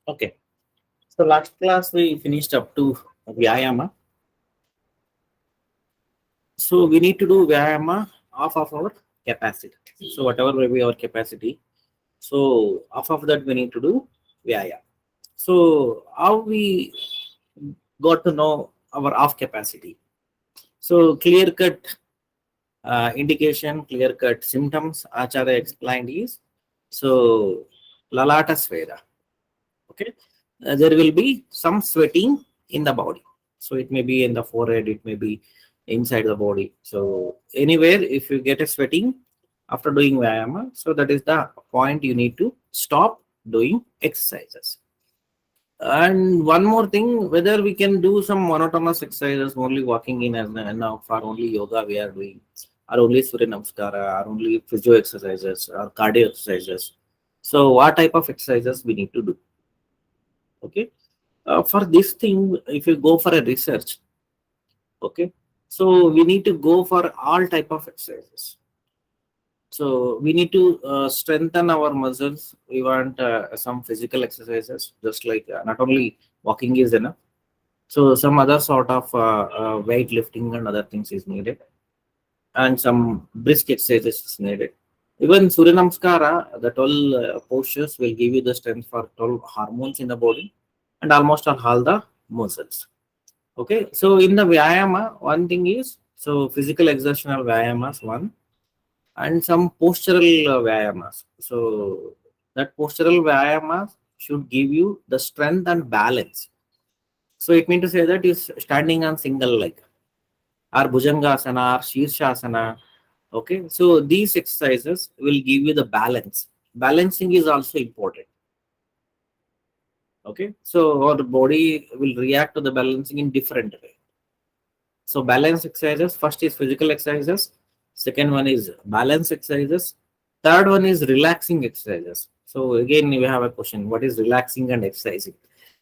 Okay. So last class we finished up to Vyayama. So we need to do Vyayama half of our capacity. So whatever will be our capacity. So half of that we need to do Vyayama. So how we got to know our off capacity. So clear cut indication, clear cut symptoms Acharya explained is so Lalata Sveda. Okay, there will be some sweating in the body. So it may be in the forehead, it may be inside the body. So anywhere, if you get a sweating after doing Vyayama, so that is the point you need to stop doing exercises. And one more thing, whether we can do some monotonous exercises, only walking in and now for only yoga we are doing, or only Surya Namaskara, or only physio exercises, or cardio exercises. So what type of exercises we need to do? Okay, for this thing, if you go for a research, okay, so we need to go for all type of exercises. So we need to strengthen our muscles. We want some physical exercises, just like not only walking is enough. So some other sort of weight lifting and other things is needed, and some brisk exercises is needed. Even Surya Namaskara, the 12 postures will give you the strength for 12 hormones in the body and almost all the muscles. Okay, so in the Vyayama, one thing is so physical exertional Vyayamas, one, and some postural Vyayamas. So that postural Vyayamas should give you the strength and balance. So it means to say that is standing on single leg, or Bhujangasana, or Shirshasana. Okay, so these exercises will give you the balance. Balancing is also important. Okay, so our body will react to the balancing in different way. So balance exercises, first is physical exercises, second one is balance exercises, third one is relaxing exercises. So again we have a question, what is relaxing and exercising?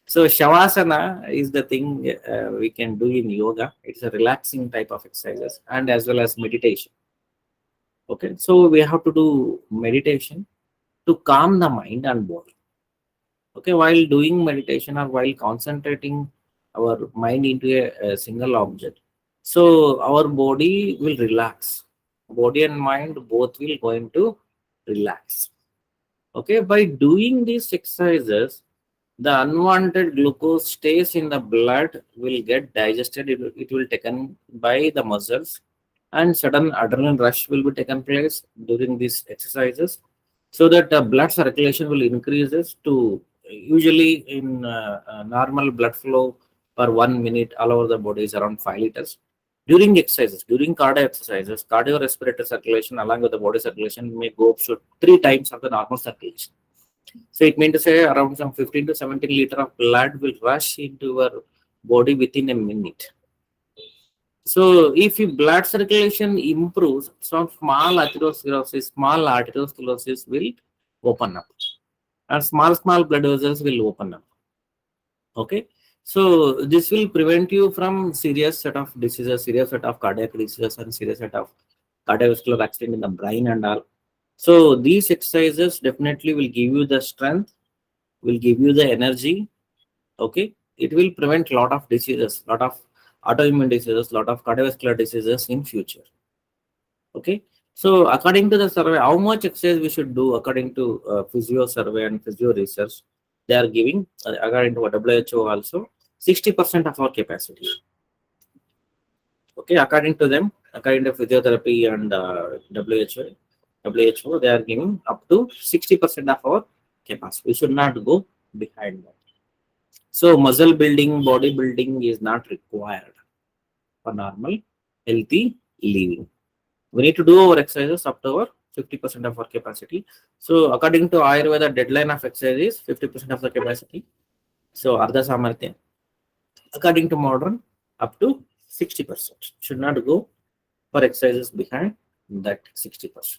So Shavasana is the thing we can do in yoga. It's a relaxing type of exercises and as well as meditation. Okay, so we have to do meditation to calm the mind and body. Okay, while doing meditation or while concentrating our mind into a single object, so our body will relax. Body and mind both will going to relax. Okay, by doing these exercises, the unwanted glucose stays in the blood, will get digested, it will taken by the muscles, and sudden adrenaline rush will be taken place during these exercises, so that the blood circulation will increases to usually in normal blood flow per 1 minute all over the body is around 5 liters. During exercises, during cardio exercises, cardiorespiratory circulation along with the body circulation may go up to 3 times of the normal circulation. So it means to say around some 15 to 17 liter of blood will rush into our body within a minute. So if your blood circulation improves, some small arteriosclerosis will open up, and small blood vessels will open up. Okay, so this will prevent you from serious set of diseases, serious set of cardiac diseases, and serious set of cardiovascular accident in the brain and all. So these exercises definitely will give you the strength, will give you the energy. Okay, it will prevent lot of diseases, lot of autoimmune diseases, lot of cardiovascular diseases in future. Okay, so according to the survey, how much exercise we should do according to physio survey and physio research, they are giving according to WHO also 60% of our capacity. Okay, according to them, according to physiotherapy and WHO, they are giving up to 60% of our capacity. We should not go behind that. So muscle building, body building is not required for normal, healthy living. We need to do our exercises up to our 50% of our capacity. So according to Ayurveda, deadline of exercise is 50% of the capacity. So Ardha Samarthya. According to modern, up to 60%. Should not go for exercises behind that 60%.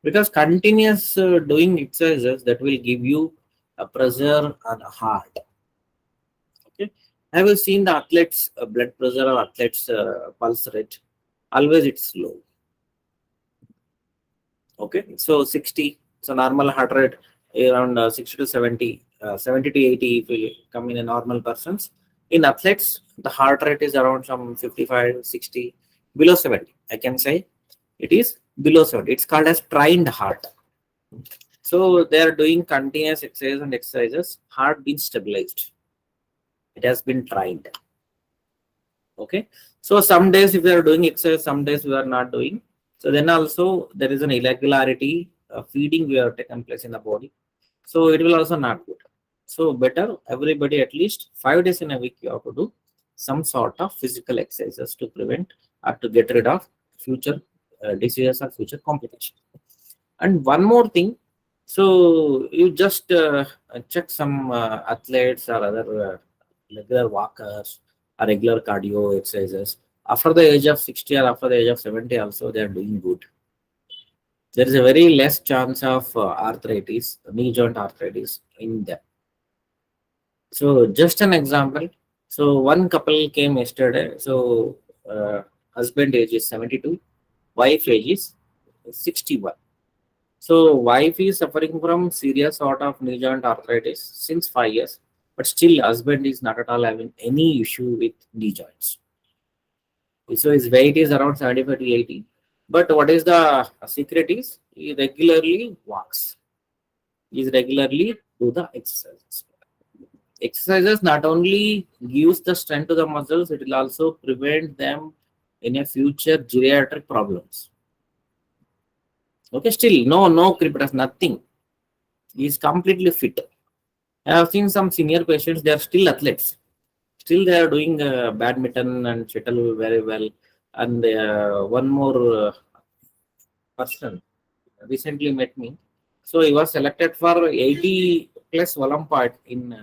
Because continuous doing exercises that will give you a pressure on heart. Okay, have you seen the athletes' blood pressure or athletes' pulse rate? Always it's low. Okay, so 60. So normal heart rate around 60 to 70. 70 to 80 if we come in a normal persons. In athletes, the heart rate is around some 55, 60, below 70. I can say it is below 70. It's called as trained heart. So they are doing continuous exercise and exercises, heart being stabilized. It has been trained. Okay. So some days if we are doing exercise, some days we are not doing. So then also there is an irregularity, feeding we are taken place in the body. So it will also not good. So better everybody at least 5 days in a week you have to do some sort of physical exercises to prevent or to get rid of future diseases or future complications. And one more thing, so you just check some athletes or other regular walkers or regular cardio exercises. After the age of 60 or after the age of 70 also they are doing good. There is a very less chance of arthritis, knee joint arthritis in them. So just an example. So one couple came yesterday. So husband age is 72, wife age is 61. So wife is suffering from serious sort of knee joint arthritis since 5 years, but still husband is not at all having any issue with knee joints. So his weight is around 75 to 80. But what is the secret is he regularly walks. He regularly do the exercises. Exercises not only gives the strength to the muscles, it will also prevent them in a future geriatric problems. Okay, still no crepitus, nothing. He is completely fit. I have seen some senior patients, they are still athletes. Still they are doing badminton and shuttle very well. And one more person recently met me. So he was selected for 80 plus Olympiad in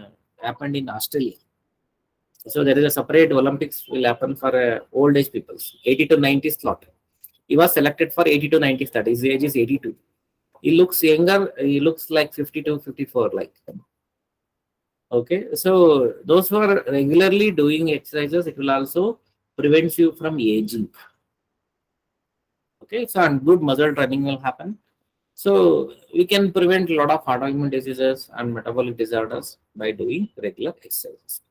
happened in Australia. So there is a separate Olympics will happen for old age people, 80 to 90 slot. He was selected for 80 to 90 slot. His age is 82. He looks younger. He looks like 52, 54 like. Okay, so those who are regularly doing exercises, it will also prevent you from aging. Okay, so and good muscle training will happen. So we can prevent a lot of autoimmune diseases and metabolic disorders by doing regular exercises.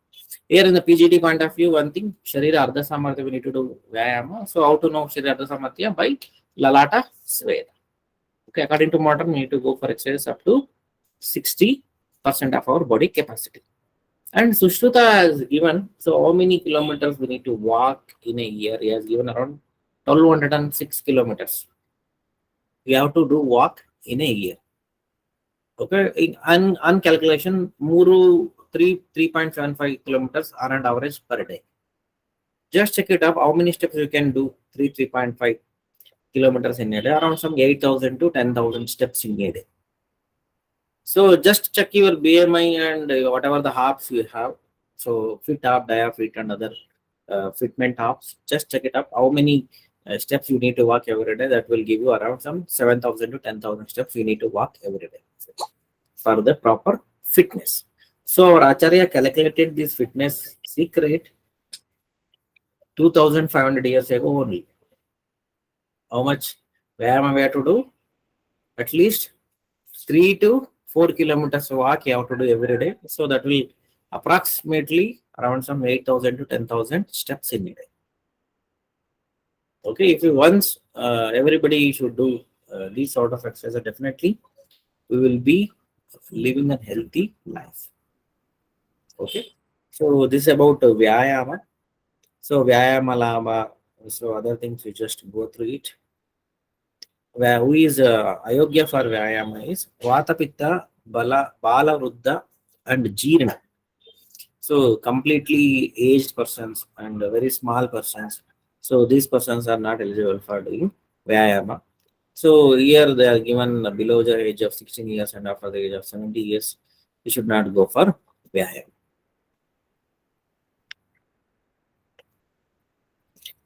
Here in the PGT point of view, one thing, Sharira Ardha Samarthya, we need to do Vyayama. So how to know Sharira Ardha Samarthya? By Lalata Sveda. Okay, according to modern, we need to go for exercise up to 60% of our body capacity. And Sushruta has given, so how many kilometers we need to walk in a year? He has given around 1206 kilometers. We have to do walk in a year. Okay, on calculation, 3.75 kilometers are an average per day. Just check it up how many steps you can do 3.5 kilometers in a day, around some 8,000 to 10,000 steps in a day. So just check your BMI and whatever the hops you have. So fit hop, diaphyt and other fitment hops. Just check it up how many steps you need to walk every day. That will give you around some 7,000 to 10,000 steps you need to walk every day for the proper fitness. So our Acharya calculated this fitness secret 2,500 years ago only. How much Vyayama we have to do? At least 3 to 4 kilometers walk you have to do every day. So that will approximately around some 8,000 to 10,000 steps in a day. Okay, if you once everybody should do these sort of exercises, definitely we will be living a healthy life. Okay, so this is about Vyayama. So Vyayama Lama, so other things we just go through it. Who is Ayogya for Vyayama is Vata Pitta, Bala Vrutta and Jeerna. So completely aged persons and very small persons. So these persons are not eligible for doing Vyayama. So here they are given below the age of 16 years and after the age of 70 years, you should not go for Vyayama.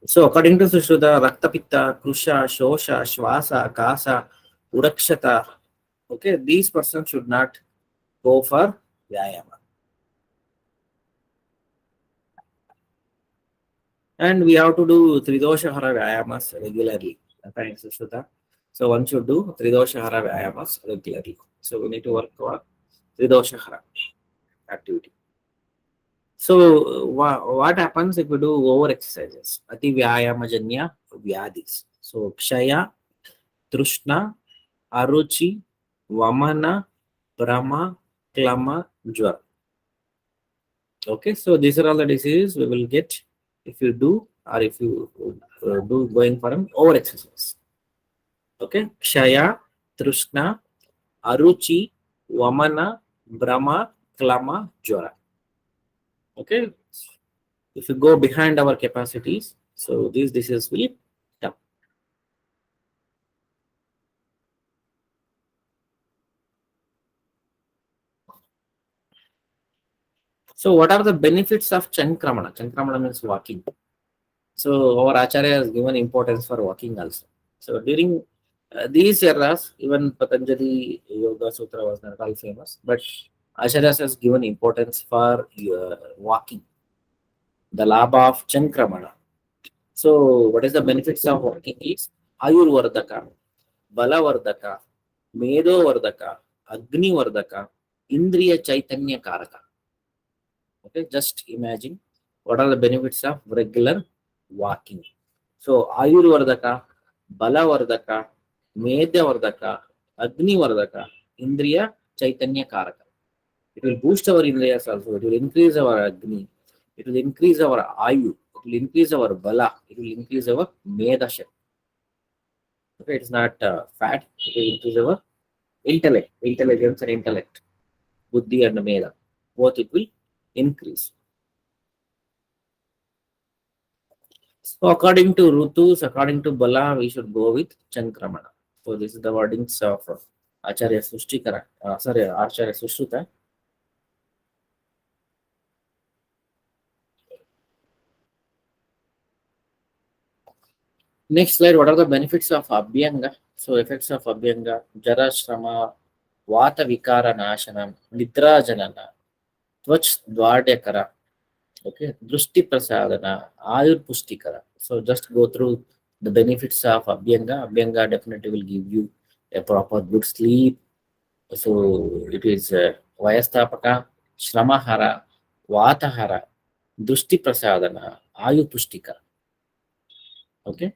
So according to Sushruta, Rakta Pitta, Krusha, Shosha, Shwasa, Kasa, Urakshata, okay, these persons should not go for Vyayama. And we have to do Tridoshahara Vyayamas regularly. Thanks, Sushruta. So one should do Tridoshahara Vyayamas regularly. So we need to work Tridoshahara activity. So what happens if we do over exercises? Ati vyayamajanya vyadis. So kshaya, trushna, aruchi, vamana, brahma, klama, jwara. Okay, so these are all the diseases we will get if you do or if you do going for an over exercise. Okay, kshaya, trushna, aruchi, vamana, brahma, klama, jwara. Okay, if you go behind our capacities, so these diseases will come. So what are the benefits of Chankramana? Chankramana means walking. So our Acharya has given importance for walking also. So during these eras, even Patanjali Yoga Sutra was not all famous, but Acharya has given importance for walking, the labha of Chankramana. So what is the benefits of walking is Ayurvardaka, Balavardaka, Medovardaka, Agni Vardaka, Indriya Chaitanya Karaka. Okay, just imagine what are the benefits of regular walking. So Ayurvardaka, Balavardaka, Medhavardaka, Agni Vardaka, Indriya Chaitanya Karaka. It will boost our Indriyas also, it will increase our Agni, it will increase our Ayu, it will increase our Bala, it will increase our Medha Shakti. Okay, it's not fat, it will increase our intellect, intelligence and intellect, Buddhi and Medha. Both it will increase. So according to Rutus, according to Bala, we should go with Chankramana. So this is the wordings of Acharya Sushtikara, Acharya Sushruta. Next slide, what are the benefits of Abhyanga? So effects of Abhyanga, Jara Shrama, Vata Vikara Nashanam, Nidra Janana, Tvach Dvardhyakara, okay, Drushti Prasadana, Ayur Pustikara. So just go through the benefits of Abhyanga. Abhyanga definitely will give you a proper good sleep. So it is Vayastapaka, Shramahara, Vatahara, Drushti Prasadana, Ayu Pustika. Okay.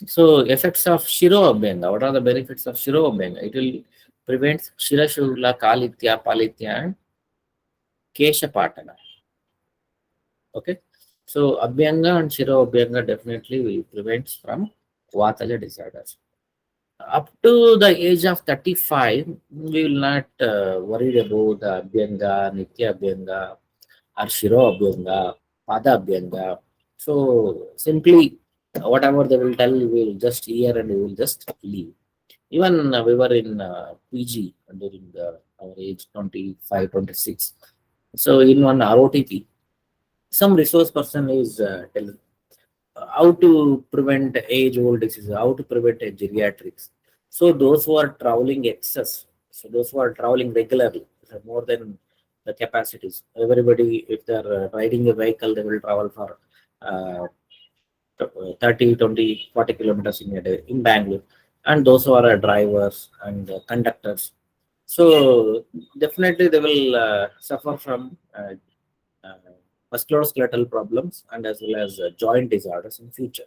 So effects of Shiro Abhyanga. What are the benefits of Shiro Abhyanga? It will prevent Shirashula, Kalitya, Palitya, and Kesha Patana. Okay. So Abhyanga and Shiro Abhyanga definitely will prevent from Vataja disorders. Up to the age of 35, we will not worried about the Abhyanga, Nitya Abhyanga, or Shiro Abhyanga, Pada Abhyanga. So simply whatever they will tell, we will just hear and we will just leave. Even we were in PG during our age 25, 26. So in one ROTP, some resource person is telling how to prevent age-old diseases, how to prevent geriatrics. So those who are traveling excess, so those who are traveling regularly, more than the capacities. Everybody, if they're riding a vehicle, they will travel for uh, 30, 20, 40 kilometers in a day in Bangalore. And those who are drivers and conductors. So definitely they will suffer from uh, musculoskeletal problems and as well as joint disorders in future.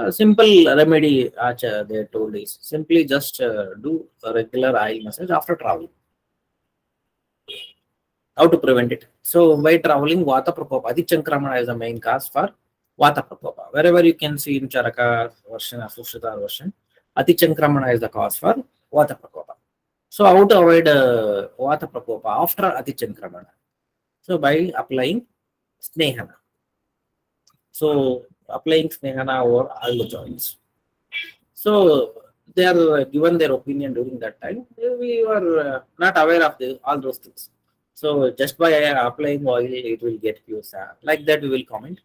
Simple remedy, they told is simply just do a regular oil massage after traveling. How to prevent it? So by traveling, Vata Prakopa, Adi Chankramana is the main cause for Vata Prakopa. Wherever you can see in Charaka version, Asushrita version, Ati Chankramana is the cause for Vata Prakopa. So how to avoid Vata Prakopa after Ati Chankramana? So by applying Snehana. So applying Snehana over all the joints. So they are given their opinion during that time. We were not aware of all those things. So just by applying oil, it will get cured. Like that, we will comment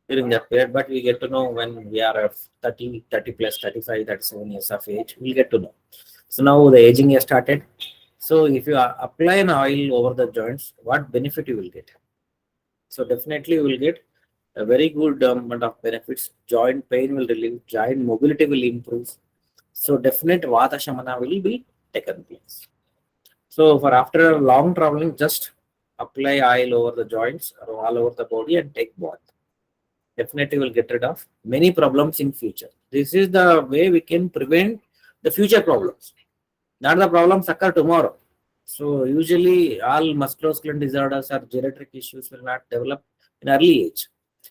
during that period. But we get to know when we are 30, 30 plus, 35, 37 years of age, we'll get to know. So now the aging has started. So if you apply an oil over the joints, what benefit you will get? So definitely you will get a very good amount of benefits. Joint pain will relieve, joint mobility will improve. So definite Vata Shamana will be taken place. So for after long traveling, just apply oil over the joints or all over the body and take bath. Definitely will get rid of many problems in future. This is the way we can prevent the future problems. Not the problems occur tomorrow. So usually all musculoskeletal disorders or geriatric issues will not develop in early age.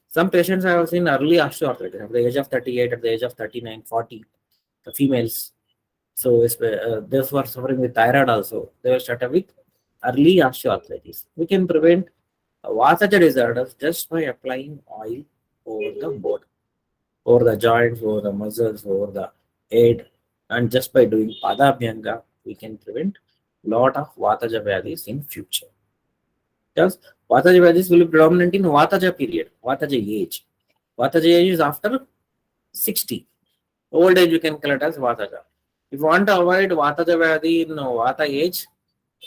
Some patients I have seen early osteoarthritis at the age of 38, at the age of 39, 40, the females. So those who are suffering with thyroid also, they will start with early osteoarthritis. We can prevent vascular disorders just by applying oil over the body, over the joints, over the muscles, over the head, and just by doing padabhyanga, we can prevent lot of vataja vyadis in future. Because vataja vyadis will be predominant in vataja period, vataja age. Vataja age is after 60. Old age you can collect as vataja. If you want to avoid vataja vyadi in vata age,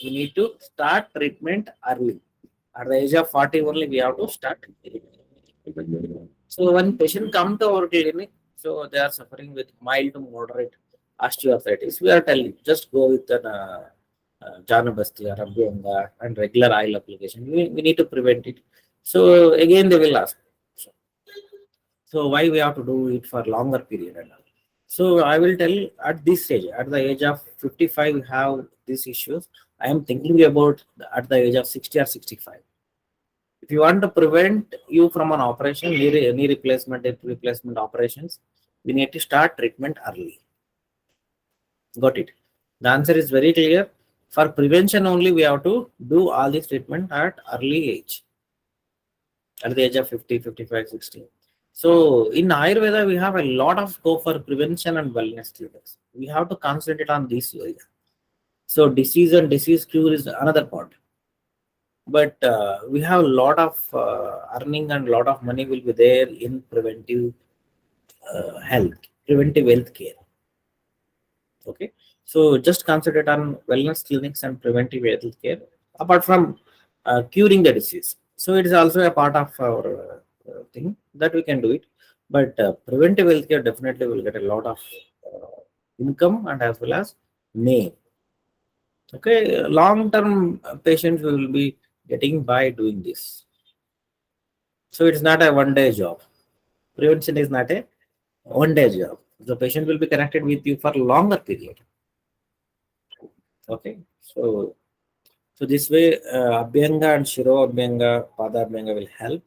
we need to start treatment early. At the age of 40 only we have to start. So when patient come to our clinic, so they are suffering with mild to moderate osteoarthritis, we are telling just go with an Janabasti or Abhyanga and regular oil application. We need to prevent it. So again they will ask. So why we have to do it for longer period and all. So I will tell at this stage, at the age of 55, we have these issues. I am thinking about at the age of 60 or 65. If you want to prevent you from an operation, knee replacement, hip replacement operations, we need to start treatment early. Got it? The answer is very clear. For prevention only, we have to do all this treatment at early age, at the age of 50, 55, 60. So in Ayurveda, we have a lot of scope for prevention and wellness clinics. We have to concentrate on this area. So disease and disease cure is another part. But we have a lot of earning and a lot of money will be there in preventive preventive health care. Okay, so just concentrate on wellness clinics and preventive health care apart from curing the disease. So it is also a part of our thing that we can do it. But preventive health care definitely will get a lot of income and as well as name. Okay, long-term patients will be getting by doing this. So it's not a one-day job. Prevention is not a one-day job. The patient will be connected with you for longer period. Okay, so this way, Abhyanga and Shiro Abhyanga, Pada Abhyanga will help.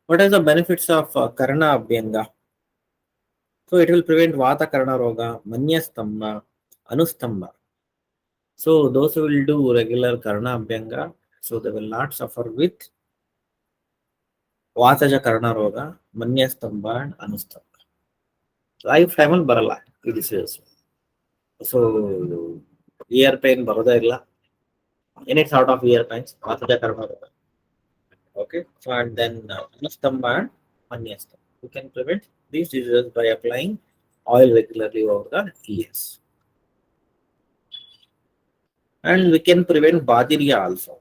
What are the benefits of Karana Abhyanga? So it will prevent Vata Karana Roga, Manya Stamba, Anustamba. So those who will do regular Karana Abhyanga, so they will not suffer with Vataja Karana Roga, Manya Stamba and Anustamba. Lifetime will barala. It is so ear pain baroda illa. Any sort of ear pains, Vataja Karana Roga. Okay, so and then Anustamba and Manyastamba. You can prevent these diseases by applying oil regularly over the ears. And we can prevent Badiria also.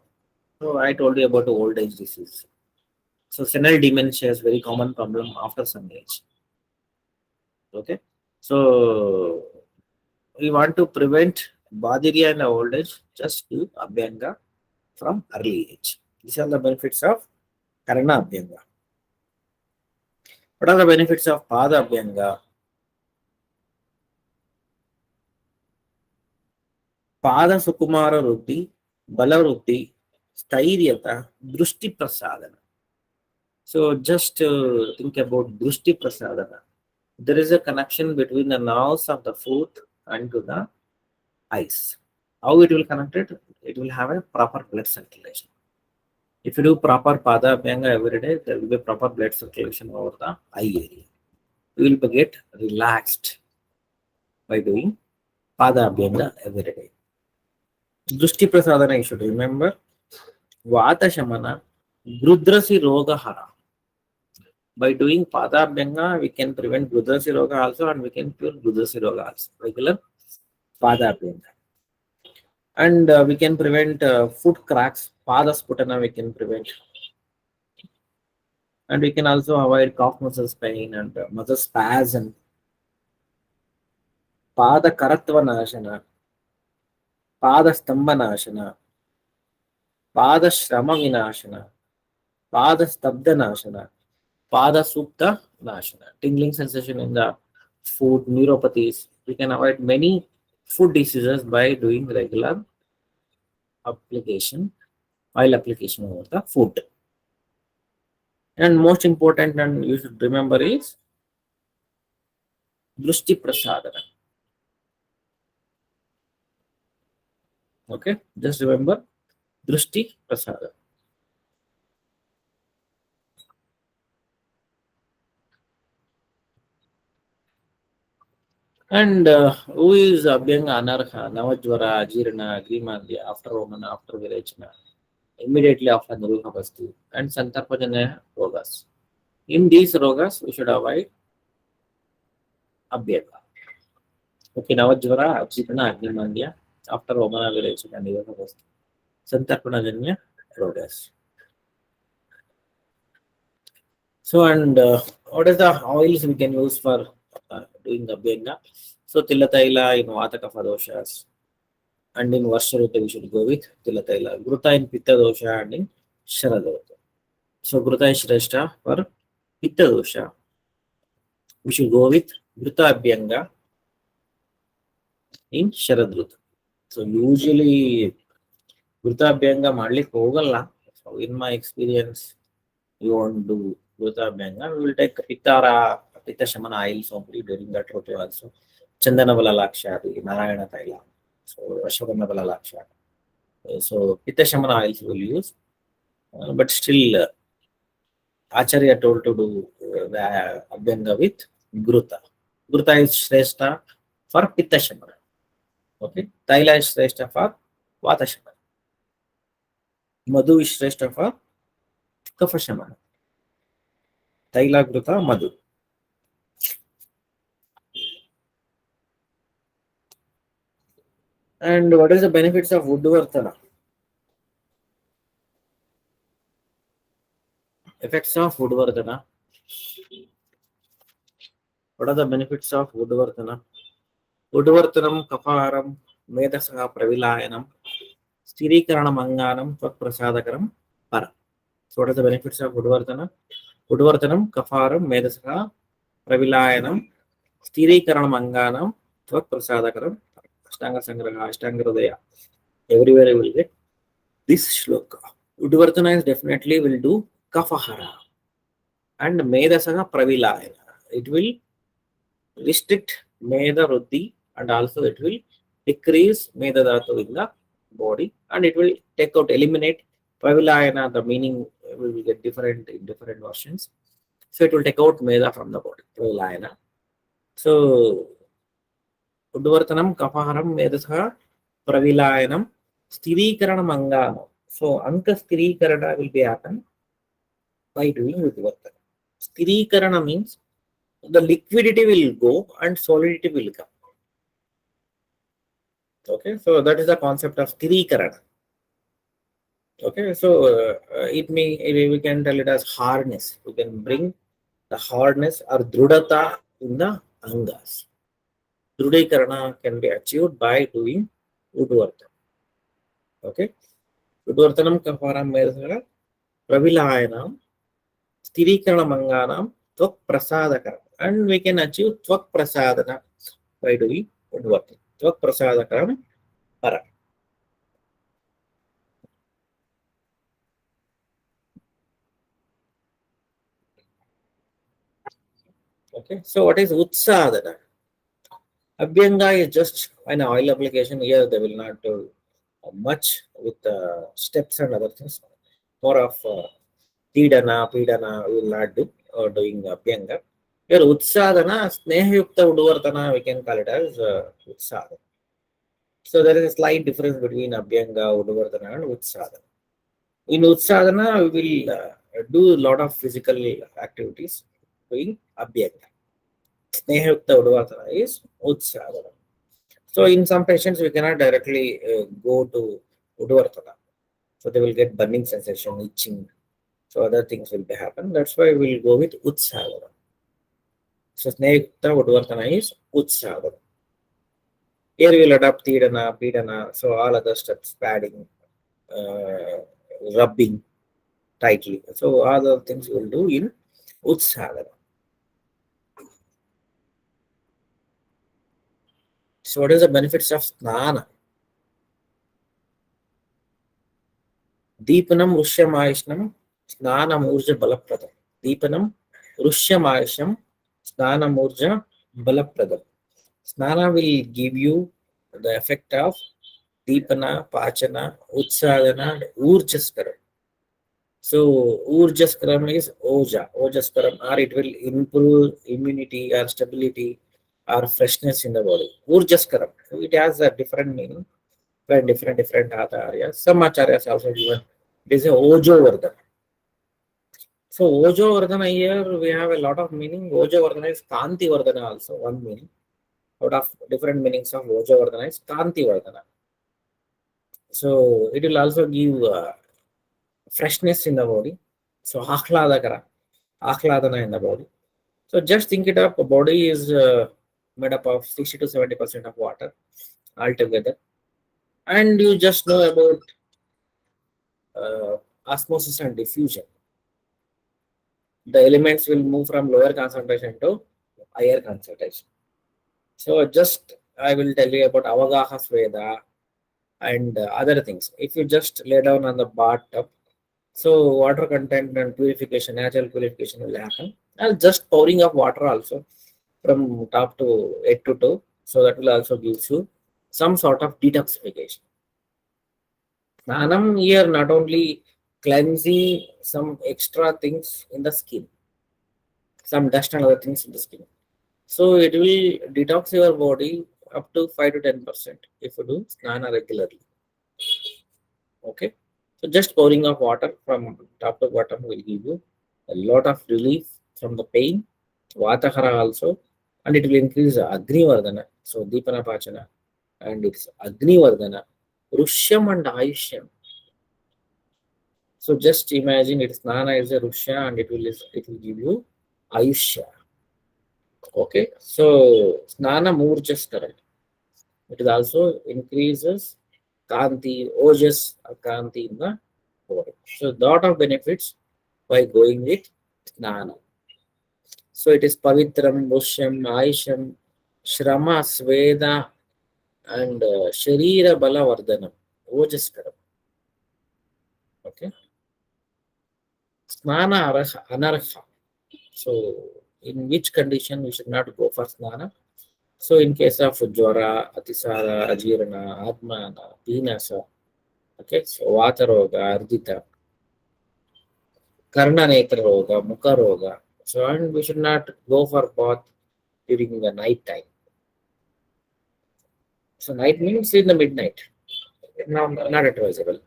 So I told you about old age disease. So senile dementia is very common problem after some age. Okay, so we want to prevent Badiria in the old age, just do Abhyanga from early age. These are the benefits of Karana Abhyanga. What are the benefits of Pada Abhyanga? Pada Sukumara Ruddhi, Bala Ruddhi, Stairyata, Drushti Prasadana. So just think about Drushti Prasadana. There is a connection between the nerves of the foot and to the eyes. How it will connect it? It will have a proper blood circulation. If you do proper Pada Abhyanga every day, there will be proper blood circulation over the eye area. You will get relaxed by doing Pada Abhyanga every day. Drushti Prasadana, you should remember. Vata Shamana, Grudrasi Roga Hara. By doing Pada Abhyanga, we can prevent Grudrasi Roga also and we can cure Grudrasi Roga also. Regular Pada Abhyanga. And we can prevent foot cracks. Pada Sputana we can prevent. And we can also avoid calf muscles pain and muscle spasm. Pada karatva nashana, pada stamba nashana, pada shrama vinashana, pada stabda nashana, pada supta nashana. Tingling sensation in the foot, neuropathies. We can avoid many foot diseases by doing regular application, oil application over the foot. And most important, and you should remember, is drushti prasadana. Okay, just remember drushti prasadana. And who is Abhyanga Anarha, Navajvara, Ajirana, Agrimandya, after Romana, after Virechana, immediately after Niruha Vastu, and Santarpajana Rogas. In these Rogas, we should avoid Abhyanga. Okay, Navajvara, Ajirana, Agrimandya, after Romana, Virechana, Niruha Vastu, Santarpajana Rogas. So, and what is the oils we can use for doing Abhyanga? So, Tilataila in Vata Kapha doshas. And in Varsharuta, we should go with Tilataila. Vrutta in Pitta dosha and in Sharadota. So Vrutta is Shrestha for Pitta dosha. We should go with Vrutta Abhyanga in Sharadruta. So usually Vrutta Abhyanga madlik hogalla. So in my experience, you want to do Vrutta Abhyanga. We will take Pitta Shamana oils only during that route also. Chandana Bala Lakshari, Narayana Taila. So Ashwagandha Bala Lakshari. So Pitta Shamana oils we will use. But still, Acharya told to do the Abhyanga with Gruta. Gruta is Shrestha for Pitta Shamana. Okay. Taila is Shrestha for Vata Shamana. Madhu is Shrestha for Kapha Shamana. Taila, Gruta, Madhu. And what is the benefits of Uddhavartana? Effects of Uddhavartana. What are the benefits of Uddhavartana? Uddhavartanam, Kapaharam, Medasaha Pravilayanam, Sthirikaranam Anganam, Prasadakaram, Para. So what are the benefits of Uddhavartana? Uddhavartanam, Kapaharam, Medasaha Pravilayanam, Sthirikaranam Anganam, Prasadakaram, Ashtanga Sangraha, Ashtanga Hridaya. Everywhere you will get this shloka. Uddhavartana is definitely will do Kafahara and Medasaha Pravilayana. It will restrict Meda Ruddhi and also it will decrease Meda Dhatu in the body and it will take out, eliminate Pravilayana. The meaning we will get different in different versions. So it will take out Meda from the body, Pravilayana. So Uddhavartanam, Kapaharam, Medasaha Pravilayanam, Sthirikaranam Anganam. So Anka Sthirikarana will be happen by doing Uddhavartana. Sthirikarana means the liquidity will go and solidity will come. Okay, so that is the concept of Sthirikarana. Okay, so we can tell it as hardness. We can bring the hardness or drudata in the angas. Drudikarana can be achieved by doing Uddhavartana. Okay, Uddhavartanam Kapaharam Medasaha Pravilayanam, Sthirikaranam Anganam, Tvak Prasadakaram. And we can achieve Tvak Prasadana by doing Uddhavartana. Tvak Prasadakaram Para. Okay, so what is Utsadana? Abhyanga is just an oil application. Here they will not do much with steps and other things. More of Pidana we will not do doing Abhyanga. Here Utsadana, Snehayukta Uddhavartana, we can call it as Utsadana. So there is a slight difference between Abhyanga, Uddhavartana and Utsadana. In Utsadana, we will do a lot of physical activities doing Abhyanga. Snehayukta Uddhavartana is Utsadana. So in some patients, we cannot directly go to Uddhavartana. So they will get burning sensation, itching. So other things will be happen. That's why we'll go with Utsagara. So Snekta Udvartana is Utsagara. Here we'll adopt Tidana, Pidana, so all other steps, padding, uh, rubbing tightly. So all the things we'll do in Utsagara. So what is the benefits of Snana? Deepanam Rushyamaishnam Snanamurja Balapradam. Deepanam Rushyamaishnam Snanamurja Balapradam. Snana will give you the effect of Deepana, Pachana, Utsadana, and Urjaskaram. So Urjaskaram is Ojaskaram, or it will improve immunity or stability or freshness in the body. Urjaskaram. So it has a different meaning by different other areas. Some acharyas also given. It is a Ojo Vardhana. So Ojo Vardhana here we have a lot of meaning. Ojo Vardhana is Kanti Vardhana also, one meaning. Out of different meanings of Ojo Vardhana is Kanti Vardhana. So it will also give freshness in the body. So Ahladana in the body. So just think it up, the body is made up of 60 to 70% of water altogether. And you just know about osmosis and diffusion. The elements will move from lower concentration to higher concentration. So just I will tell you about Avagaha Sveda and other things. If you just lay down on the bathtub, so water content and purification, natural purification will happen. And just pouring of water also from top to head to toe. So that will also give you some sort of detoxification. Snanam here not only cleansing some extra things in the skin, some dust and other things in the skin. So it will detox your body up to 5 to 10% if you do snana regularly. Okay. So just pouring of water from top to bottom will give you a lot of relief from the pain, Vatahara also, and it will increase Agni Vardhana. So Deepana Pachana, and it's Agni Vardhana, Rushyam and Ayushyam. So just imagine it Snana is a Rushya and it will give you Ayushya. Okay, so Snana Murjaskaram. It is also increases Kanti, Ojas Kanti in the body. So lot of benefits by going with Snana. So it is Pavitram, Bushyam, Aisham, Shrama, Sveda, and Sharira Bala Vardhanam. Ojaskaram. Okay. Snana Anarha. So in which condition we should not go for Snana? So in case of Jwara, Atisara, Ajirana, Atmana, Pinasa, okay, so Vata Roga, Ardita, Karna Netra Roga, Mukha Roga. So and we should not go for bath during the night time. So night means in the midnight. No, not advisable.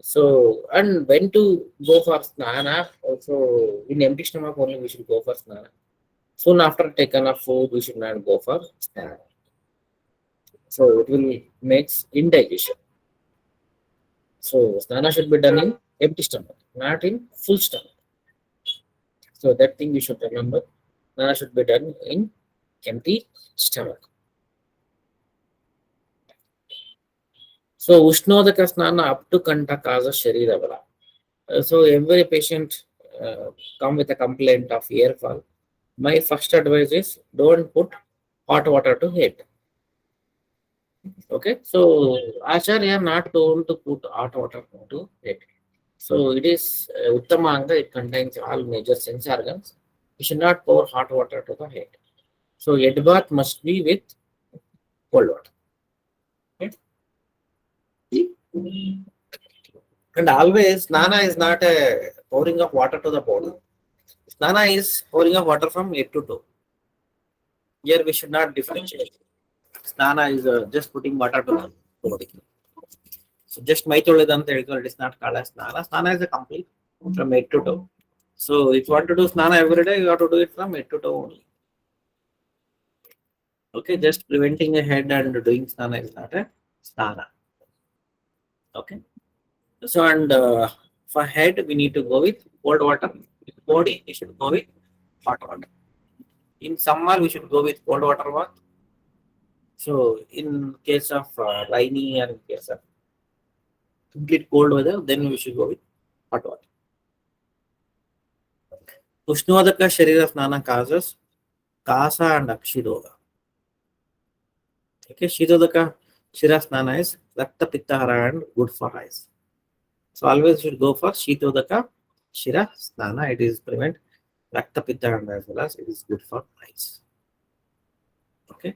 So and when to go for snana? Also in empty stomach only we should go for snana. Soon after taken of food we should not go for snana. So it will makes indigestion. So snana should be done in empty stomach, not in full stomach. So that thing we should remember. Snana should be done in empty stomach. So Ushnodaka Snana up to Kanta causes Sharira Bala. So every patient come with a complaint of ear fall. My first advice is don't put hot water to head. Okay, so Acharya are not told to put hot water to head. So it is Uttamanga, it contains all major sense organs. You should not pour hot water to the head. So head bath must be with cold water. Okay? And always, Snana is not a pouring of water to the body. Snana is pouring of water from head to toe. Here we should not differentiate. Snana is just putting water to the body. So just my it is not called as Snana. Snana is a complete from head to toe. So if you want to do Snana every day, you have to do it from head to toe only. Okay, just preventing a head and doing Snana is not a Snana. Okay. So and For head, we need to go with cold water. With body, we should go with hot water. In summer, we should go with cold water bath. So, in case of rainy and in case of complete cold weather, then we should go with hot water. Ushnodaka Sharira Snana causes Kasa and Akshidoga. Okay, Shidodaka Shira Snana is Rakta Pittahara and good for eyes. So always should go for Shitodaka Shira Snana. It is prevent Rakta Pittahara as well as it is good for eyes. Okay.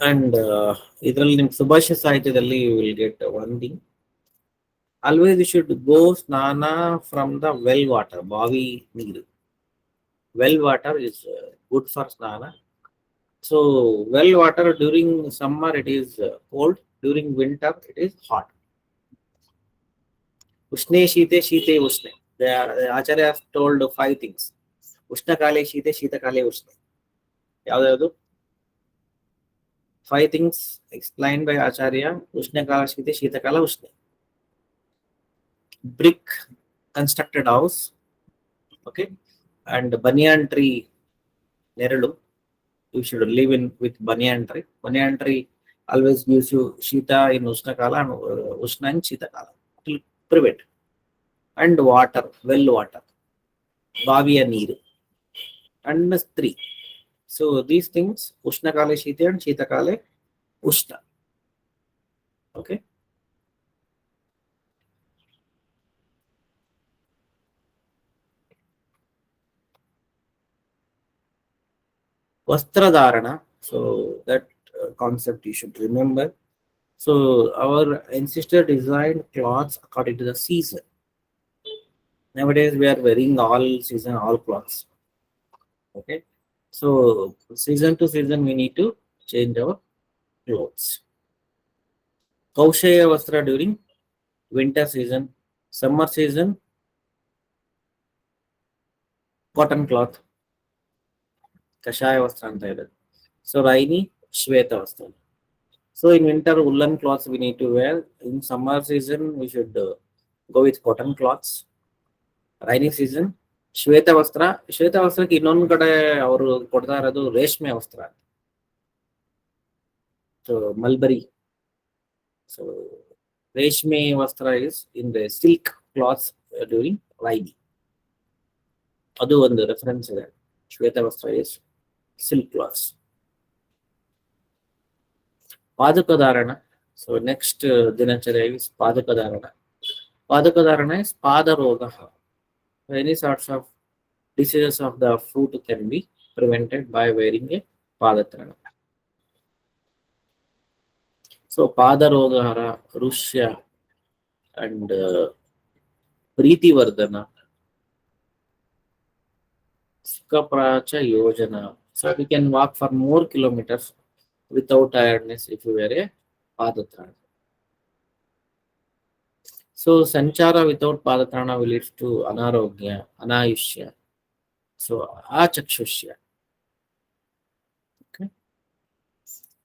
And ಇದರಲ್ಲಿ ನಿಮ್ಗೆ ಸುಭಾಷಿತ ಸಾಹಿತ್ಯದಲ್ಲಿ you will get one thing. Always you should go snana from the well water, bavi neeru. Well water is good for snana. So well water during summer it is cold, during winter it is hot. Ushne shite shite ushne. The Acharya has told 5 things. Ushna kale shite shita kale ushne. Yavadu? 5 things explained by Acharya. Ushna kala shite shita kala ushne. Brick constructed house, okay, and banyan tree neralu. You should live in with banyan tree. Banyan tree always gives you shita in ushna kala and ushna in shita kala. It will prevent. And water, well water, baviya neeru, and 3. So these things, ushna kale shita and shita kale ushna. Okay. Vastradharana, so that concept you should remember. So our ancestor designed cloths according to the season. Nowadays we are wearing all season, all clothes. Okay. So season to season we need to change our clothes. Kaushaya Vastra during winter season, summer season, cotton cloth. Kashaya Vastra anta idade. So rainy, Shweta Vastra. So in winter, woolen cloths we need to wear. In summer season, we should go with cotton cloths. Rainy season, Shweta Vastra. Shweta Vastra ki ಇನ್ನೊಂದು ಕಡೆ ಅವರು ಕೊಡ್ತಾ ಇರೋದು ರೇಷ್ಮೆ ವಸ್ತ್ರ. So mulberry. So ರೇಷ್ಮೆ ವಸ್ತ್ರ is in the silk cloths during rainy. ಅದು ಒಂದು ರೆಫರೆನ್ಸ್ ಇದೆ. ಶ್ವೇತ ವಸ್ತ್ರ is silk cloths. Padukadharana. So next dinacharya is Padukadharana. Padukadharana is Padaroga. Any sorts of diseases of the foot can be prevented by wearing a Padatrana. So Padarogahara, Rushya, and Priti Vardhana, Sukapracha Yojana. So we can walk for more kilometers without tiredness if you wear a Padatrana. So Sanchara without Padatrana will lead to Anarogya, Anayushya. So Achakshushya. Okay.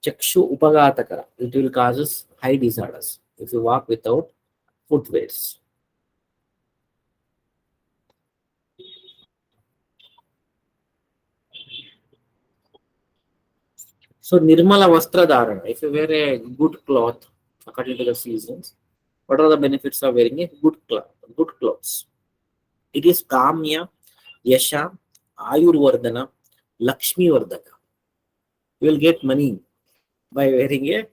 Chakshu Upagatakara. It will causes eye disorders if you walk without footwears. So Nirmala Vastra Dharana. If you wear a good cloth according to the seasons, what are the benefits of wearing a good cloth? Good clothes. It is Kamya, Yasha, Ayurvardhana, Lakshmi Vardhaka. You will get money by wearing a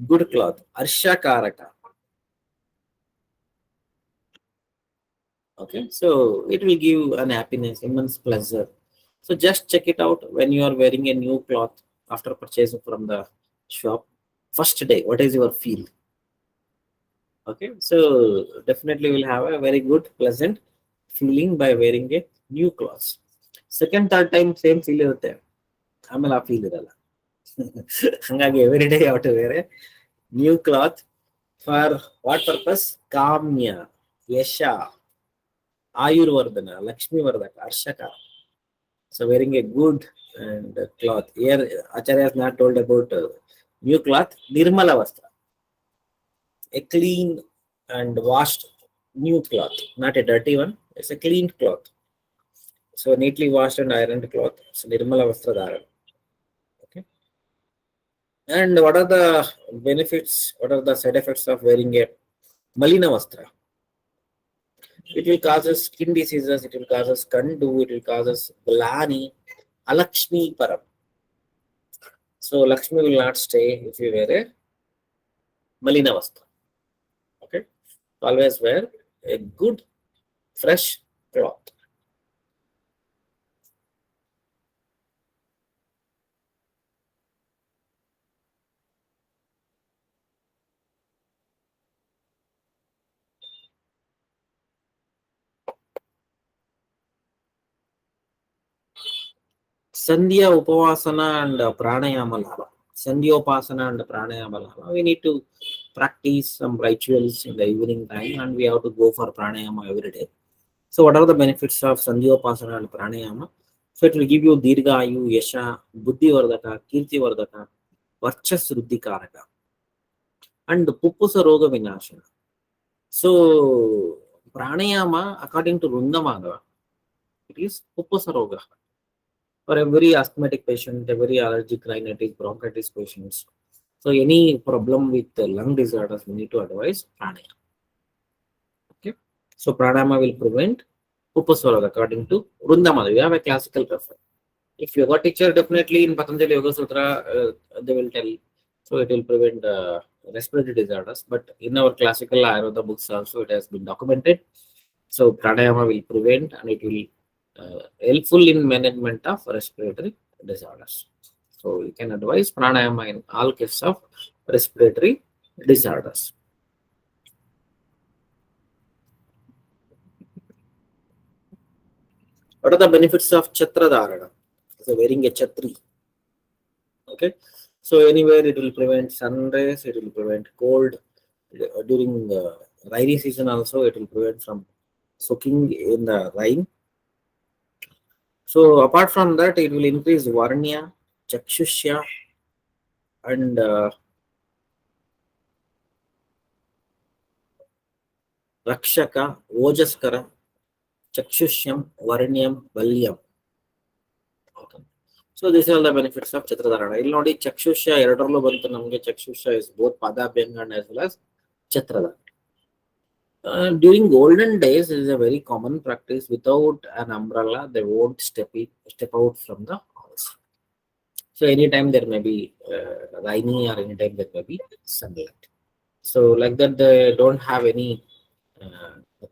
good cloth. Arsha Karaka. Okay, so it will give an happiness, immense pleasure. So just check it out when you are wearing a new cloth after purchasing from the shop. First day, what is your feel? Okay, so definitely will have a very good, pleasant feeling by wearing a new clothes. Second, third time, same feel irutte. Amela feel iralla. Hangagi every day you have to wear a new cloth. For what purpose? Kamya, Yasha, Ayurvardhana, Lakshmi Vardhaka, Arshaka. So wearing a good and cloth. Here Acharya has not told about new cloth. Nirmala Vastra. A clean and washed new cloth, not a dirty one. It's a clean cloth. So neatly washed and ironed cloth. So Nirmala Vastra Dharan. Okay. And what are the benefits? What are the side effects of wearing a Malina Vastra? It will cause us skin diseases, it will cause us Kandu, it will cause us Glani, Alakshmi Param. So Lakshmi will not stay if you wear a Malina Vastra. Okay. Always wear a good, fresh cloth. Sandhya Upavasana and Pranayama Lava. Sandhyopasana and Pranayama Lava. We need to practice some rituals in the evening time and we have to go for Pranayama every day. So, what are the benefits of Sandhyopasana and Pranayama? So, it will give you Dirga Ayu, Yasha, Buddhi Vardaka, Kirti Vardaka, Varchas Ruddhi Karaka, and Pupusa Roga Vinashana. So, Pranayama, according to Rundamada, it is Pupusa Roga. For every asthmatic patient, every allergic rhinitis, bronchitis patients. So any problem with the lung disorders, we need to advise pranayama. Okay. So pranayama will prevent upaswara according to Rundamada. We have a classical reference. If yoga teacher, definitely in Patanjali Yoga Sutra, they will tell. So it will prevent respiratory disorders. But in our classical Ayurveda books also, it has been documented. So pranayama will prevent and it will helpful in management of respiratory disorders. So you can advise pranayama in all cases of respiratory disorders. What are the benefits of chatra dharana? So wearing a chhatri. Okay. So anywhere it will prevent sun rays, it will prevent cold. During the rainy season also, it will prevent from soaking in the rain. So apart from that, it will increase varnya, chakshushya, and rakshaka, ojaskara, chakshushyam, varnyam, balyam. Okay. So these are all the benefits of Chatradharana. ಇಲ್ಲಿ ನೋಡಿ ಚಕ್ಷುಷ್ಯ ಎರಡರಲ್ಲೂ ಬಂತು ನಮಗೆ ಚಕ್ಷುಷ್ಯ is both Padabhyanga as well as Chatradharana. During olden days, it is a very common practice. Without an umbrella, they won't step out from the house. So anytime there may be rainy or anytime there may be sunlight. So like that, they don't have any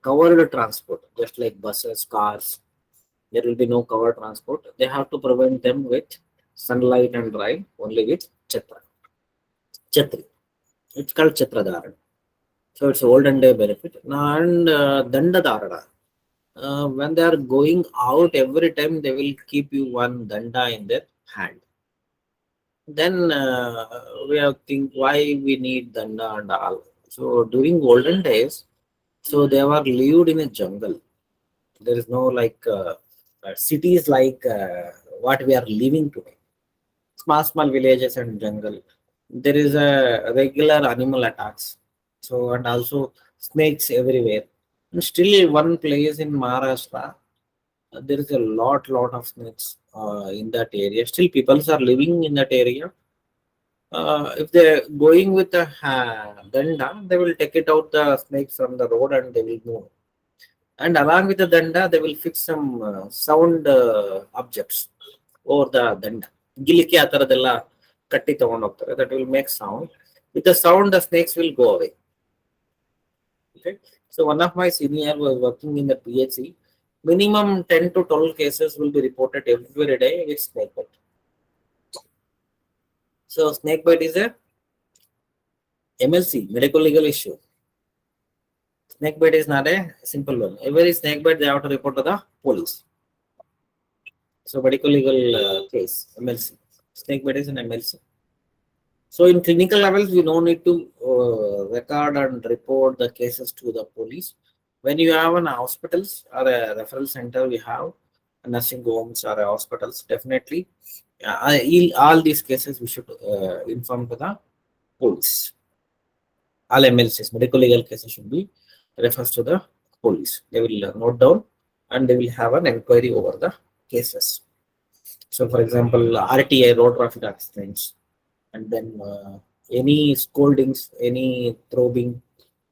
covered transport, just like buses, cars. There will be no covered transport. They have to prevent them with sunlight and rain only with Chatri. It's called Chatradharana. So it's olden day benefit. And Danda Dharana. When they are going out, every time they will keep you one danda in their hand. Then we have think why we need danda and all. So during olden days, so they were lived in a jungle. There is no like cities like what we are living today. Small villages and jungle. There is a regular animal attacks. So and also snakes everywhere. And still one place in Maharashtra, there is a lot of snakes in that area. Still people are living in that area. If they're going with a danda, they will take it out the snakes from the road and they will move. And along with the danda, they will fix some sound objects over the danda. Giliki ಆ ಥರದ್ದೆಲ್ಲ ಕಟ್ಟಿ ತಗೊಂಡು ಹೋಗ್ತಾರೆ. That will make sound. With the sound, the snakes will go away. Okay. So one of my senior was working in the PHC. Minimum 10 to 12 cases will be reported every day with snake bite. So snake bite is a MLC, medical legal issue. Snake bite is not a simple one. Every snake bite they have to report to the police. So medical legal case, MLC. Snake bite is an MLC. So in clinical levels, we don't need to record and report the cases to the police. When you have an hospitals or a referral center, we have nursing homes or hospitals, definitely all these cases we should inform to the police. All MLCs, medical legal cases, should be refers to the police. They will note down and they will have an inquiry over the cases. So, for example, RTI, road traffic accidents, and then any scoldings, any probing,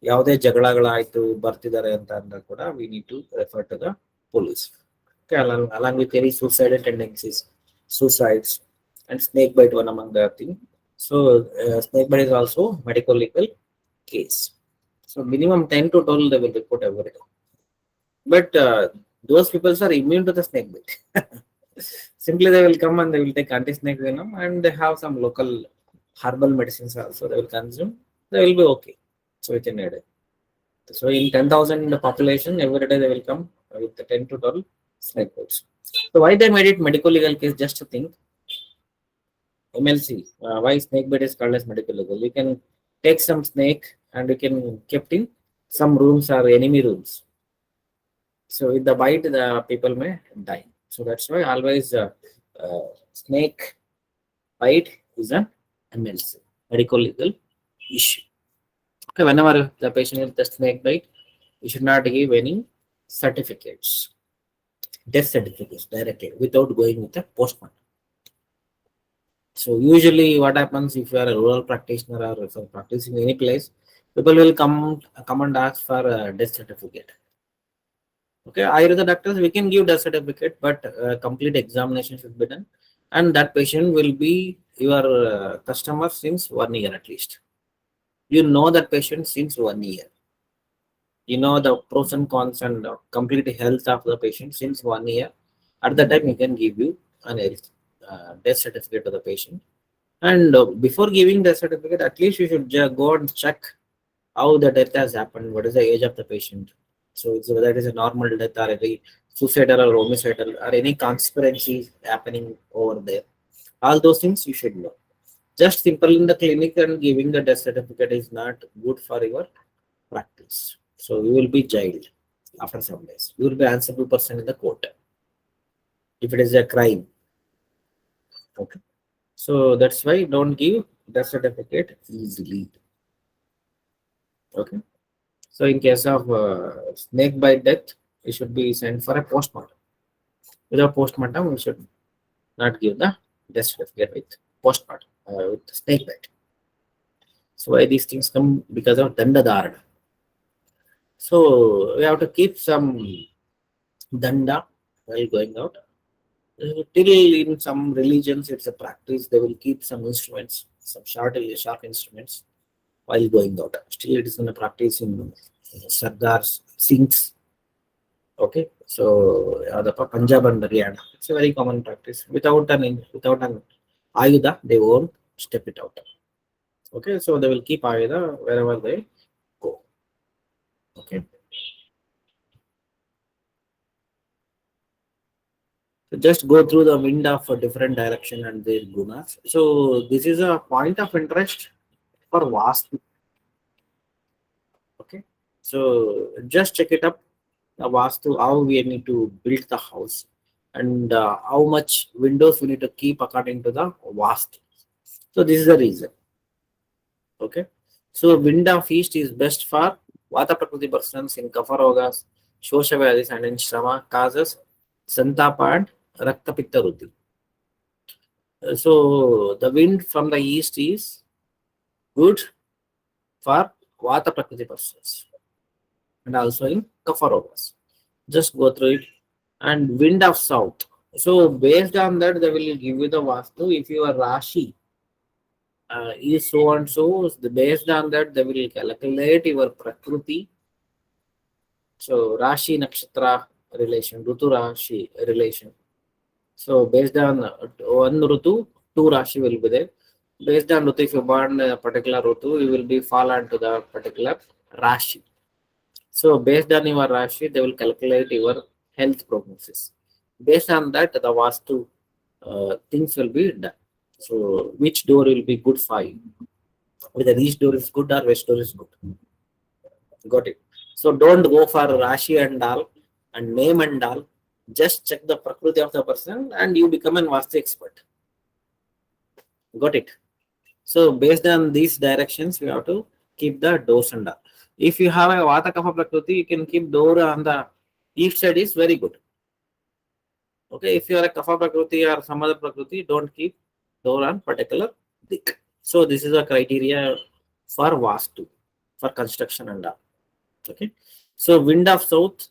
ಯಾವುದೇ ಜಗಳಗಳಾಯ್ತು ಬರ್ತಿದ್ದಾರೆ ಅಂತ ಅಂದಾಗ ಕೂಡ we need to refer to the police. Okay, along with any suicidal tendencies, suicides, and snake bite one among the thing. So snake bite is also medical legal case. So minimum 10 to 12 they will report every day. But those people are immune to the snake bite. Simply they will come and they will take anti-snake venom and they have some local herbal medicines also they will consume. They will be okay. So within a day. So in 10,000 population, every day they will come with the 10 to 12 snake bites. So why they made it medical legal case? Just to think, MLC. Why snake bite is called as medical legal? You can take some snake and you can kept in some rooms or enemy rooms. So with the bite, the people may die. So that's why always snake bite is an MLC, medical legal issue. Okay, whenever the patient is the snake bite, you should not give any certificates, death certificates directly without going with a postmortem. So usually what happens if you are a rural practitioner or if you are practicing any place, people will come and ask for a death certificate. Okay, Ayurveda doctors, we can give death certificate, but complete examination should be done. And that patient will be your customer since 1 year at least. You know that patient since 1 year. You know the pros and cons and complete health of the patient since 1 year. At that time, he can give you an death certificate to the patient. And before giving the certificate, at least you should go and check how the death has happened, what is the age of the patient. So it's whether it is a normal death or any suicidal or homicidal or any conspiracy happening over there. All those things you should know. Just simple in the clinic and giving the death certificate is not good for your practice. So you will be jailed after some days. You will be answerable person in the court if it is a crime. Okay. So that's why don't give death certificate easily. Okay. So in case of snake bite death, it should be sent for a postmortem. Without postmortem, we should not give the death certificate with postmortem with snake bite. So why these things come? Because of danda dharana. So we have to keep some danda while going out. Till in some religions, it's a practice. They will keep some instruments, some sharp instruments while going out. Still, it is in a practice in Sardars, Singhs. Okay, so the Punjab and Haryana, it's a very common practice. Without an ayuda, they won't step it out. Okay, so they will keep ayuda wherever they go. Okay. So just go through the wind of a different direction and their gunas. So this is a point of interest for vastu. Okay, so just check it up. The vastu, how we need to build the house and how much windows we need to keep according to the vastu. So this is the reason. Okay, so wind of east is best for vata prakriti persons in kapha rogas, shosha vyadis and in shrama causes santapa and rakta pitta ruddhi. So the wind from the east is good for vata prakriti persons and also in kapha rogas. Just go through it. And wind of south. So based on that, they will give you the vastu. If your rashi is so and so, based on that, they will calculate your prakriti. So rashi nakshatra relation, rutu rashi relation. So based on one rutu, two rashi will be there. Based on rutu, if you born a particular rutu, you will be fall onto the particular rashi. So based on your rashi, they will calculate your health prognosis. Based on that, the vastu things will be done. So which door will be good for you? Whether east door is good or west door is good. Got it. So don't go for rashi and all and name and all. Just check the prakriti of the person and you become an vastu expert. Got it. So based on these directions, we have to keep the doors and all. If you have a Vata Kapha Prakriti, you can keep door on the east side is very good. Okay, if you are a Kapha Prakriti or some other Prakriti, don't keep door on particular dik. So this is a criteria for Vastu, for construction and all. Okay, so wind of south,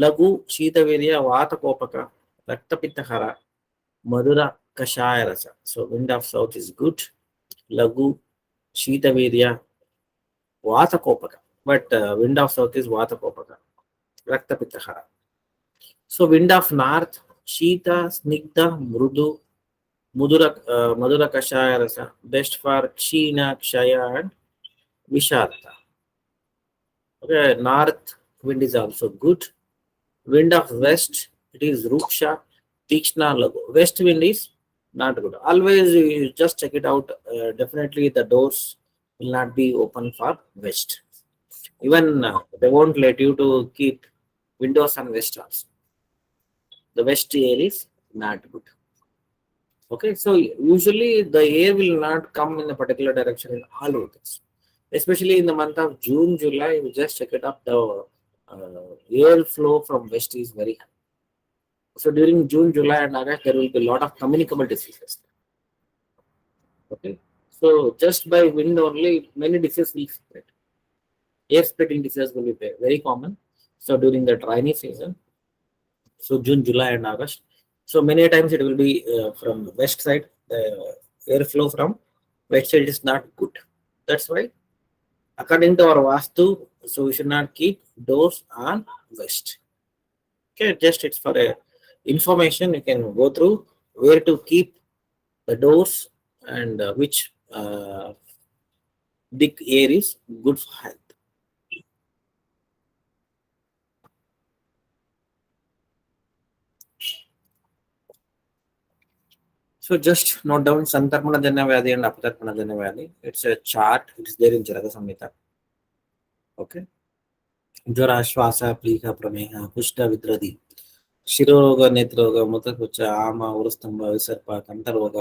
Lagu, Shitavirya, Vata Kopaka, Raktapittahara, Madura Kashaya Rasa. So wind of south is good. Lagu, Shitavirya, Vata Kopaka. But wind of south is Vata Kopaka, Raktapittahara. So wind of north, Shita, Snigdha, Mrudu, Madura Kashaya Rasa. Best for Kshina, Kshaya and Visharta. Okay, north wind is also good. Wind of west, it is Ruksha, Tikshna Lagu. West wind is not good. Always you just check it out. Definitely the doors will not be open for west. Even they won't let you to keep windows on west also. The west air is not good. Okay, so usually the air will not come in a particular direction in all weathers. Especially in the month of June, July, you just check it up. The air flow from west is very high. So during June, July, and August, there will be a lot of communicable diseases. Okay, so just by wind only, many diseases will spread. Air spreading diseases will be very common. So during the rainy season, so June, July, and August. So many times it will be from west side. The airflow from west side is not good. That's why, according to our Vastu, so we should not keep doors on west. Okay, just it's for a information. You can go through where to keep the doors and which big air is good for health. So just note down Santarpana Janya Vyadhi and Apatarpana Janya Vyadhi. It's a chart. It's there in Charaka Samhita. Okay. ಜ್ವರ ಶ್ವಾಸ ಪ್ಲೀಹ ಪ್ರಮೇಹ ಕುಷ್ಠ ವಿದ್ರದಿ ಶಿರೋರೋಗ ನೇತ್ರರೋಗ ಮೂತ್ರಪುಚ್ಚ ಆಮ ಉರುಸ್ತಂಭ ವಿಸರ್ಪ ಕಂಠರೋಗ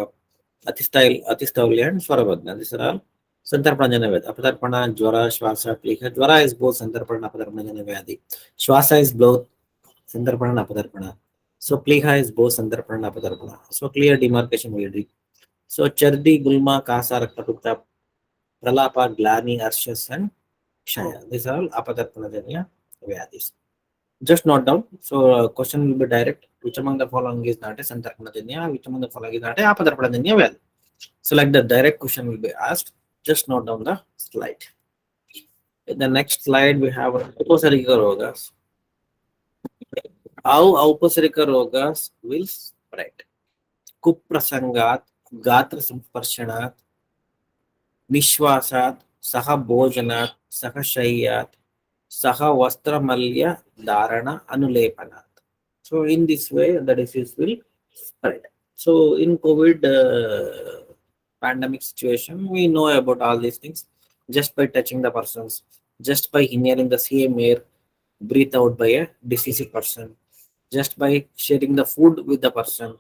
ಅತಿಸ್ಥೌಲ್ಯ and ಸ್ವರಬದ್ಧ. These are all Santarpana Janya Vyadhi. Apatarpana, Jwara, Shwasa, Pliha. Jwara is both Santarpana and Apatarpana Janya Vyadhi. Shwasa is both Santarpana and Apatarpana. So Pliha is both Santarpana and Apatarpana. So clear demarcation will be. So Chardi, Gulma, Kasa, Raktaputta, Pralapa, Glani, Arshas, and Kshaya. These are all Apatarpanajanya Vyadis. Just note down. So question will be direct. Which among the following is not a Santarpanajanya? Which among the following is not a Apatarpanajanya Vyadi? So like the direct question will be asked. Just note down the slide. In the next slide we have Upasarika Rogas. How Upasarika Rogas will spread? Kuprasangat, Gatra Samsparshanat, निश्वासात् सह भोजनात् सह शय्यात् सह वस्त्रमल्य धारण अनुलेपनात्. So in this way the disease will spread. So in COVID pandemic situation, we know about all these things just by touching the persons, just by inhaling the same air breathed out by a diseased person, just by sharing the food with the person.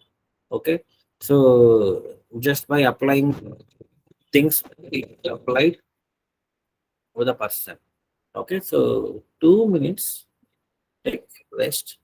Okay, so just by applying things applied with the person. Okay, so 2 minutes, take rest.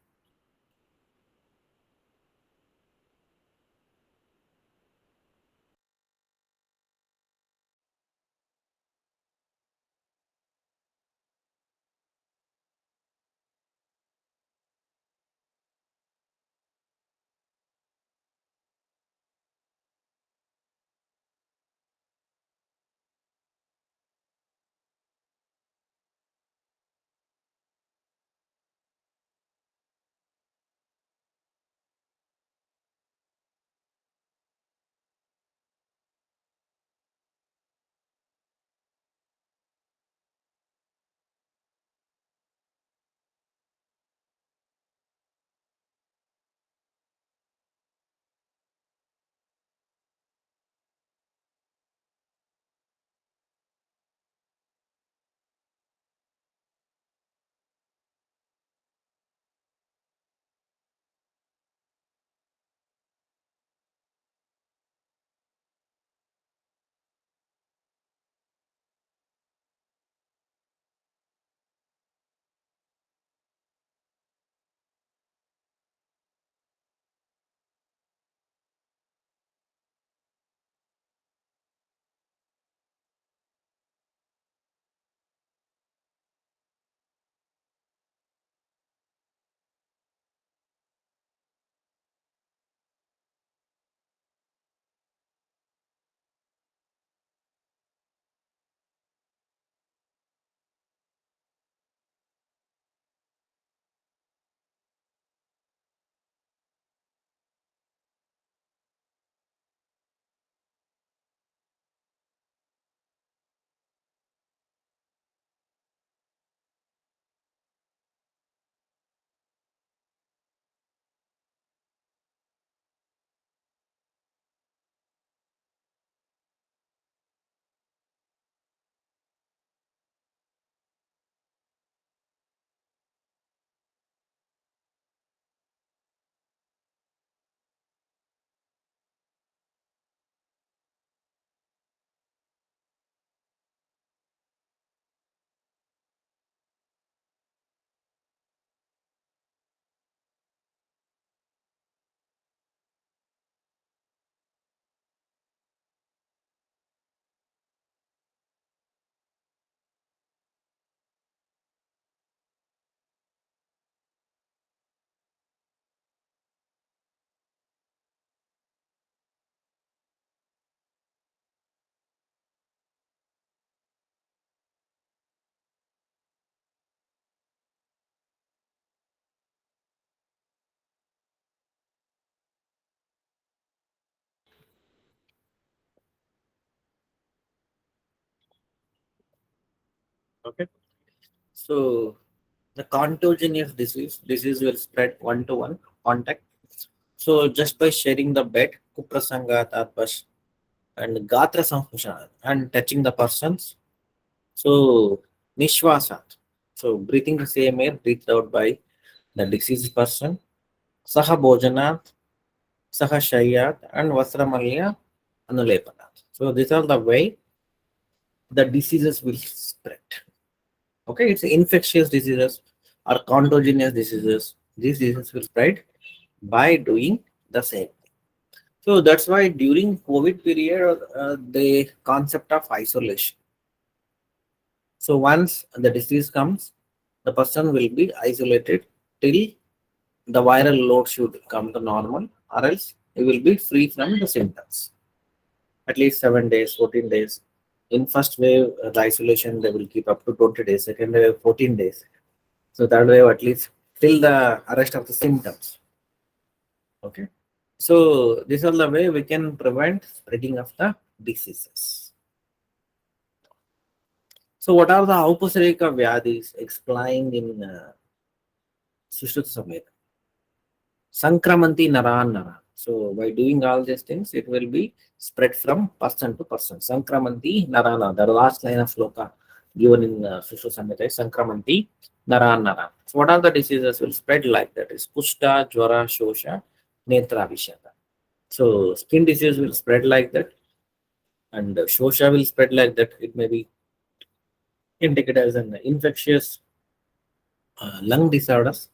Okay. So the contagious disease will spread one-to-one contact. So just by sharing the bed, kuprasangat arpash, and gatra sampushana, and touching the persons. So nishwasat. So breathing the same air breathed out by the deceased person. Saha bhojanat, saha shayat, and vasramalya anulepanat. So these are the way the diseases will spread. Okay, it's infectious diseases or contagious diseases. These diseases will spread by doing the same. So that's why during COVID period, the concept of isolation. So once the disease comes, the person will be isolated till the viral load should come to normal, or else he will be free from the symptoms. At least 7 days, 14 days. In first wave, the isolation they will keep up to 20 days. Second wave, 14 days. So third wave, at least till the arrest of the symptoms. Okay. So this is the way we can prevent spreading of the diseases. So what are the Aupasarika Vyadis explained in Sushruta Samhita? Sankramanti Naran Naran. So by doing all these things, it will be spread from person to person. Sankramanti Narana, the last line of sloka given in Sushruta Samhita is Sankramanti Naran Naran. So what are the diseases will spread like that? Is Kushta, Jwara, Shosha, Netra Vishata. So skin disease will spread like that, and Shosha will spread like that. It may be indicated as an infectious lung disorders.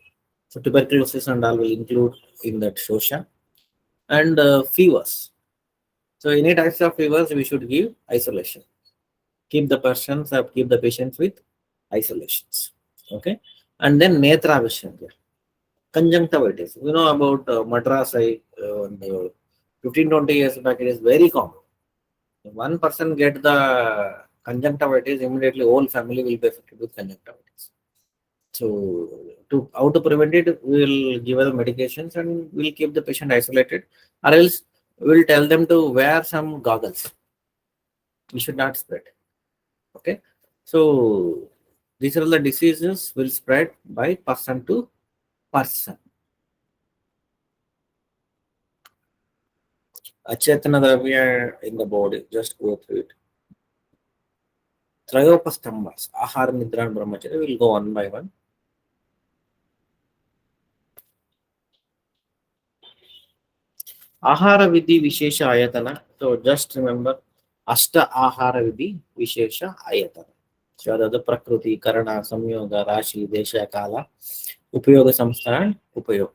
So tuberculosis and all will include in that Shosha, and fevers. So any types of fevers we should give isolation. Keep the persons or keep the patients with isolations. Okay, and then Netra Vishya. Conjunctivitis. You know about Madras, 15-20 years back, it is very common. One person get the conjunctivitis, immediately whole family will be affected with conjunctivitis. So to how to prevent it, we will give the medications and we'll keep the patient isolated, or else we'll tell them to wear some goggles. We should not spread. Okay. So these are the diseases will spread by person to person. Achetana Dravya in the body, just go through it. Trayopastambhas, Ahara, Nidra, and Brahmacharya will go one by one. Ahara Vidhi Vishesha Ayatana. So just remember Ashta Ahara Vidhi Vishesha Ayatana. So the Prakruti, Karana, Samyoga, Rashi, Desha, Kala, Upayoga Samstha, and Upayoga.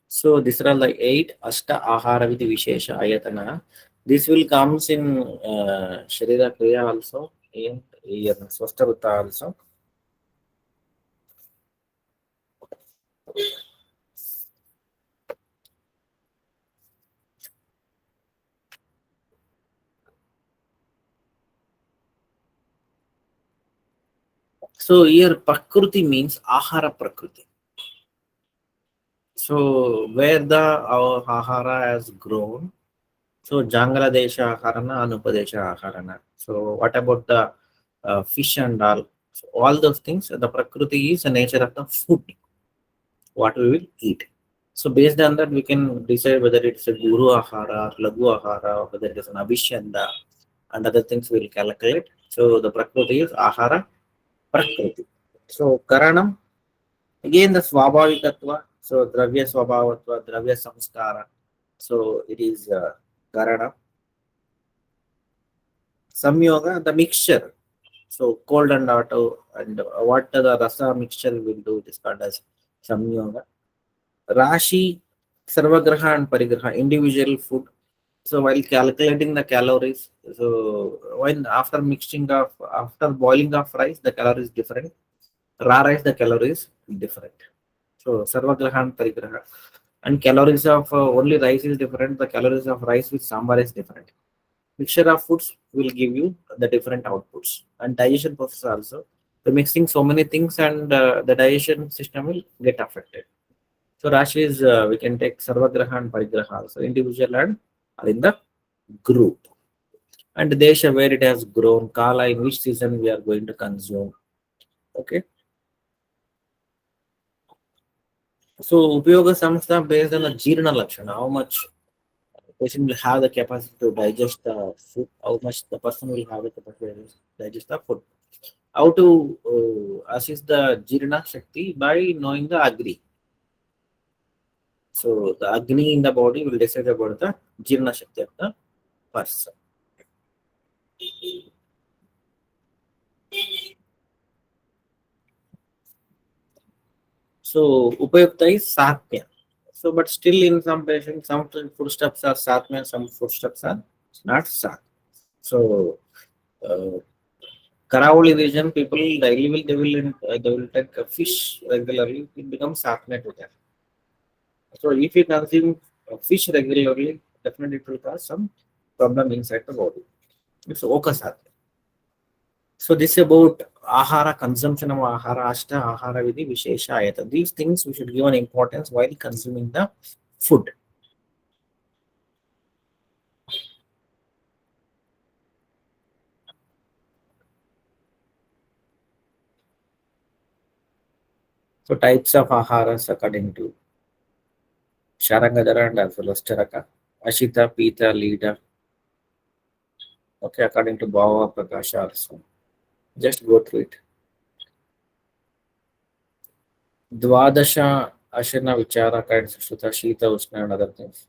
So these are the 8 Ashta Ahara Vidhi Vishesha Ayatana. This will comes in Sharira Kriya also, in swasta vrutta also. So here Prakruti means Ahara Prakruti. So where the our Ahara has grown, so Jangala Desha Aharana, Anupadesha Aharana. So what about the fish and all? So all those things, the Prakriti is the nature of the food, what we will eat. So based on that, we can decide whether it's a Guru Ahara or Lagu Ahara, or whether it is an Abhishanda, and other things we'll calculate. So the Prakriti is Ahara Prakriti. So Karanam, again the Swabhavikatva, so Dravya Swabhavatva, Dravya Samskara. So it is Karana. Samyoga, the mixture. So cold and hot, and what the rasa mixture will do, it is called as Samyoga. Rashi, Sarvagraha and Parigraha, individual food. So while calculating the calories, so when after boiling of rice, the calories different. Raw rice, the calories different. So Sarvagraha and Parigraha. And calories of only rice is different. The calories of rice with sambar is different. Mixture of foods will give you the different outputs, and digestion process also. The mixing so many things, and the digestion system will get affected. So Rashi is we can take Sarvagraha and Parigraha also, individual and are in the group. and Desha where it has grown, Kala in which season we are going to consume. Okay. So Upyoga Samstha based on the Jirna Lakshana, how much patient will have the capacity to digest the food, how much the person will have the capacity to digest the food. How to assist the Jirna Shakti by knowing the Agni. So the Agni in the body will decide about the Jirna Shakti of the person. So Upayukta is Satya. So but still in some patients, some foodstuffs are Satya, some foodstuffs are not Sat. So uh, Karauli region people daily will they will take a fish regularly. It becomes Satya to them. So if you consume fish regularly, definitely it will cause some problem inside the body. It's okasat. So this is about ahara consumption of ahara ashta ahara vidhi vishesha ayata. These things we should give an importance while consuming the food. So types of aharas according to Sharangadara and as well as Charaka. Ashita, Pita, Lida. Okay, according to Bhava Prakasha also. Just go through it. Dvadasha Ashana Vichara kinds of Shuta, Shita, Ushna and other things.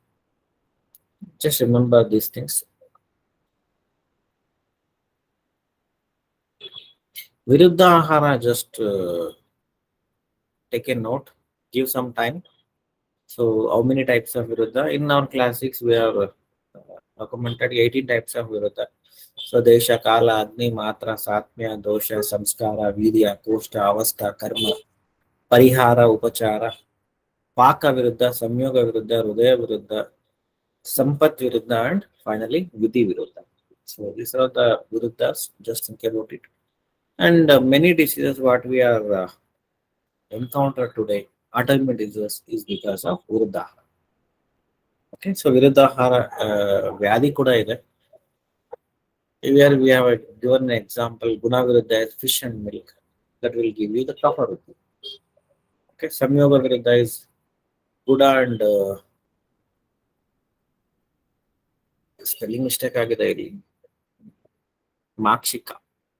Just remember these things. Viruddha Ahara, just take a note, give some time. So, how many types of Viruddha? In our classics, we have documented 18 types of Viruddha. So, Desha, Kala, Agni, Matra, Satmya, Dosha, Samskara, Vidya, Koshta, Avastha, Karma, Parihara, Upachara, Paka Viruddha, Samyoga Viruddha, Hridaya Viruddha, Sampat Viruddha, and finally Vidhi Viruddha. So, these are the Viruddhas, just think about it. And many diseases what we are encounter today, autoimmune disease is because of Viruddhahara. Okay, so Viruddhahara Vyadi kuda ide. Here we have given an example, Guna Viruddha is fish and milk. That will give you the copper. Okay, Samyoga Viruddha is Guda and spelling mistake agide ಇಲ್ಲಿ. Makshika.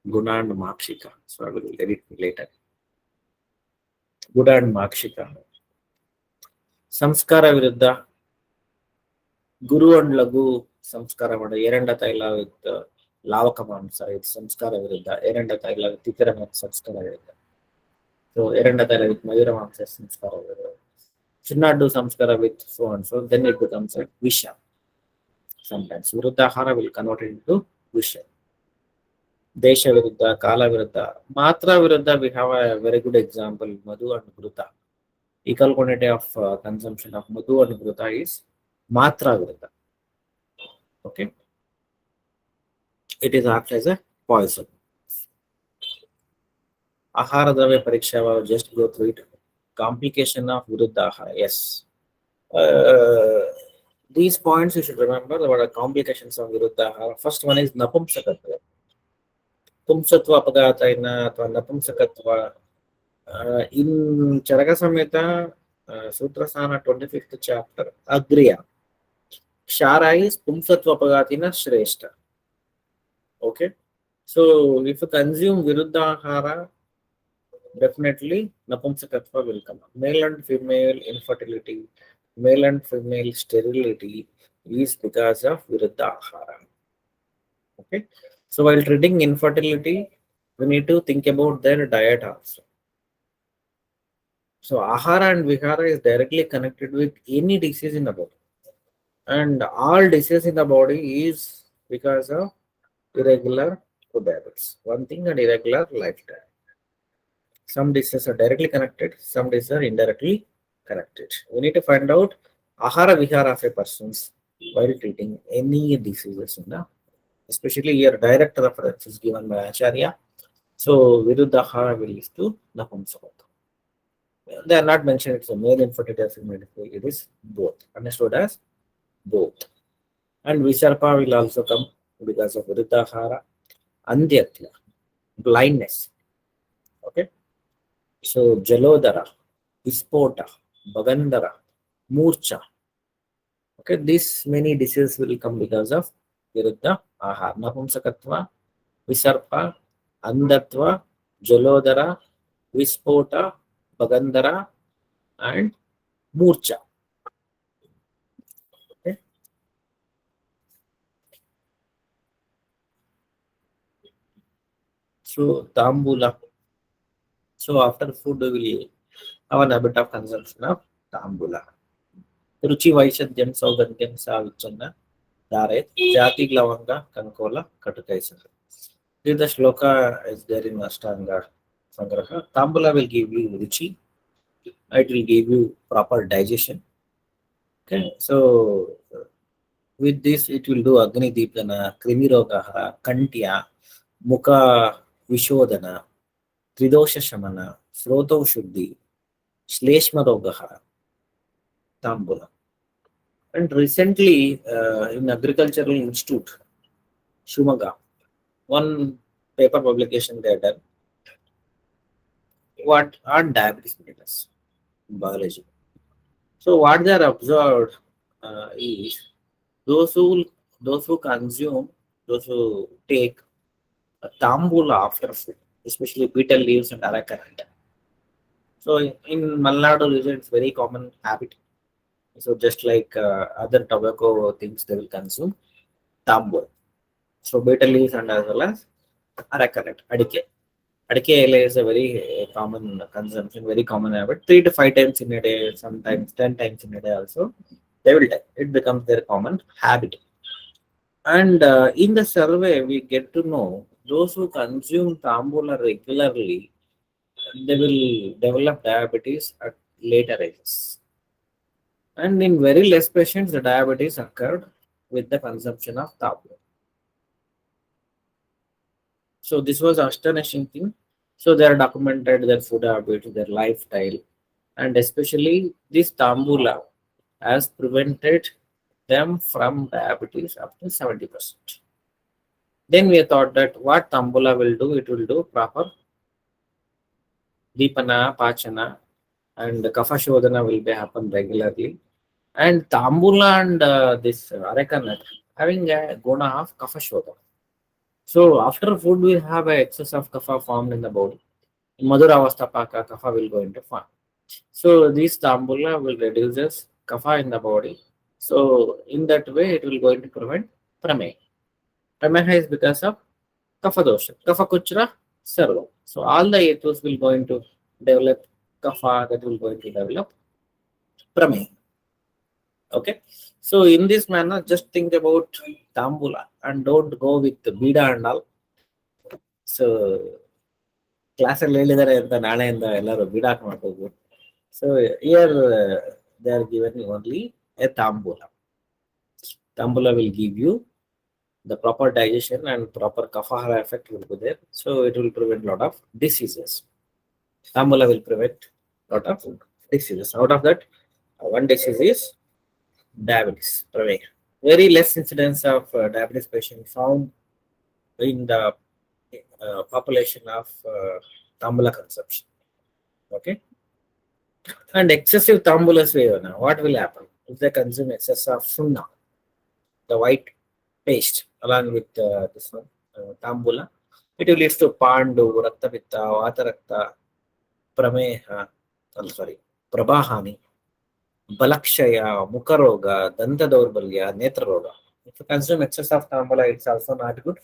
Guna and Makshika. So I will edit later. Guda and Makshika. Samskara Viruddha. Guru and Lagu Samskara Vada. Eranda Taila with Lavaka Mamsa. It's Samskara Viruddha. Eranda Taila with Titaramat Samskara Viruddha. So Eranda Taila with Mayura Mamsa Samskara Viruddha. Should not do Samskara with so and so. Then it becomes a Visha. Sometimes Viruddhahara will convert it into Visha. Desha Viruddha, Kala Viruddha. Matra Viruddha, we have a very good example, Madhu and Vrutta. Equal quantity of consumption of Madhu and Vrutta is Matra Viruddha. Okay. It is act as a poison. Ahara Dravya Pariksha, just go through it. Complication of Viruddhahara, yes. These points you should remember. What are complications of Viruddhahara? First one is Napumsakatva. Pumsatva Apagathayana ಅಥವಾ ನಪುಂಸಕತ್ವ. In Charaka Samhita, Sutrasana 25th chapter, Agriya. Kshara is Pumsatva Apagatina Shrestha. Okay. So if you consume Viruddhahara, definitely Napumsakatva will come up. Male and female infertility, male and female sterility is because of Viruddhahara. Okay. So while treating infertility, we need to think about their diet also. So ahara and vihara is directly connected with any disease in the body. And all disease in the body is because of irregular food habits. One thing, and irregular lifestyle. Some diseases are directly connected, some diseases are indirectly connected. We need to find out ahara vihara of a person's while treating any diseases in the, especially here direct reference is given by Acharya. So Viruddhahara will lead to Napumsakatva. They are not mentioned it's a male infertility or female infertility. It is both. Understood as both. And Visarpa will also come. because of vrutta, andyatya, blindness. Okay, so jalodara, vispota, bagandara, murcha. Okay, these many diseases will come because of virudha ahara, napumsakatva, visarpa, andatva, jalodara, vispota, bagandara, and murcha. Okay, so tambula. So after food, we will have an habit of consumption of tambula. ರುಚಿ ವೈಷದ್ಯಂ ಸೌಗಂಧ್ಯಂ ಸಾ ವಿಚ್ಛನ್ನ ಧಾರಯತ್ ಜಾತಿ ಲವಂಗ ಕಂಕೋಲ ಕಟುಕೈಸರ. The shloka is there in Ashtanga Sangraha. Tambula will give you ruchi. It will give you proper digestion. Okay, so with this it will do Agni Deepana, Krimirogaha, Kantya, Mukha Vishodana, Tridosha Shamana, Sroto Shuddhi, Shleshma Rogaha, Tambula. And recently in Agricultural Institute, Shumaga, one paper publication they had done. What are diabetes mellitus in biology? So what they are observed is those who those who consume, those who take a tambula after food, especially betel leaves and aracanut. So in Malnadu region, it's very common habit. So just like other tobacco things, they will consume tambul. So betel leaves and as well as aracanut, adike. Adike ele is a very common consumption, very common habit. 3 to 5 times in a day, sometimes 10 times in a day also. They will take. It becomes their common habit. And in the survey, we get to know those who consume tambula regularly, they will develop diabetes at later ages. And in very less patients, the diabetes occurred with the consumption of tambula. So this was astonishing thing. So they are documented their food habits, their lifestyle, and especially this tambula has prevented them from diabetes up to 70%. Then we thought that what tambula will do, it will do proper Deepana, Pachana, and Kapha Shodhana will be happen regularly. And Tambula and this Arekanut having a guna of Kapha Shodhana. So after food, we have a excess of Kapha formed in the body. In Madhuravastapaka, Kapha will go into form. So this Tambula will reduces Kapha in the body. So in that way, it will going to prevent Prameha. Prameha is because of Kapha dosha. Kapha Kuchra, Sarva. So all the ethos will going to develop Kapha that will going to develop Prameha. Okay. So in this manner, just think about Tambula and don't go with the Bida and all. So ಕ್ಲಾಸಲ್ಲಿ ಹೇಳಿದ್ದಾರೆ ಅಂತ ನಾಳೆಯಿಂದ ಎಲ್ಲರೂ ಬಿಡಾಕ್ ಮಾಡ್ಬೋದು. So here they are given only a tambula. Tambula will give you the proper digestion and proper kafahara effect will be there. So it will prevent lot of diseases. Tambula will prevent lot of diseases. Out of that, one disease is diabetes. Very less incidence of diabetes patients found in the population of tambula consumption. Okay. And excessive tambula sevana, what will happen? If they consume excess of sunna, the white paste, along with this one, tambula, it will lead to pandu, raktapitta, vatarakta, prameha, sorry, prabahani, balakshaya, mukaroga, danta daurbalya, netraroga. If you consume excess of tambula, it's also not good.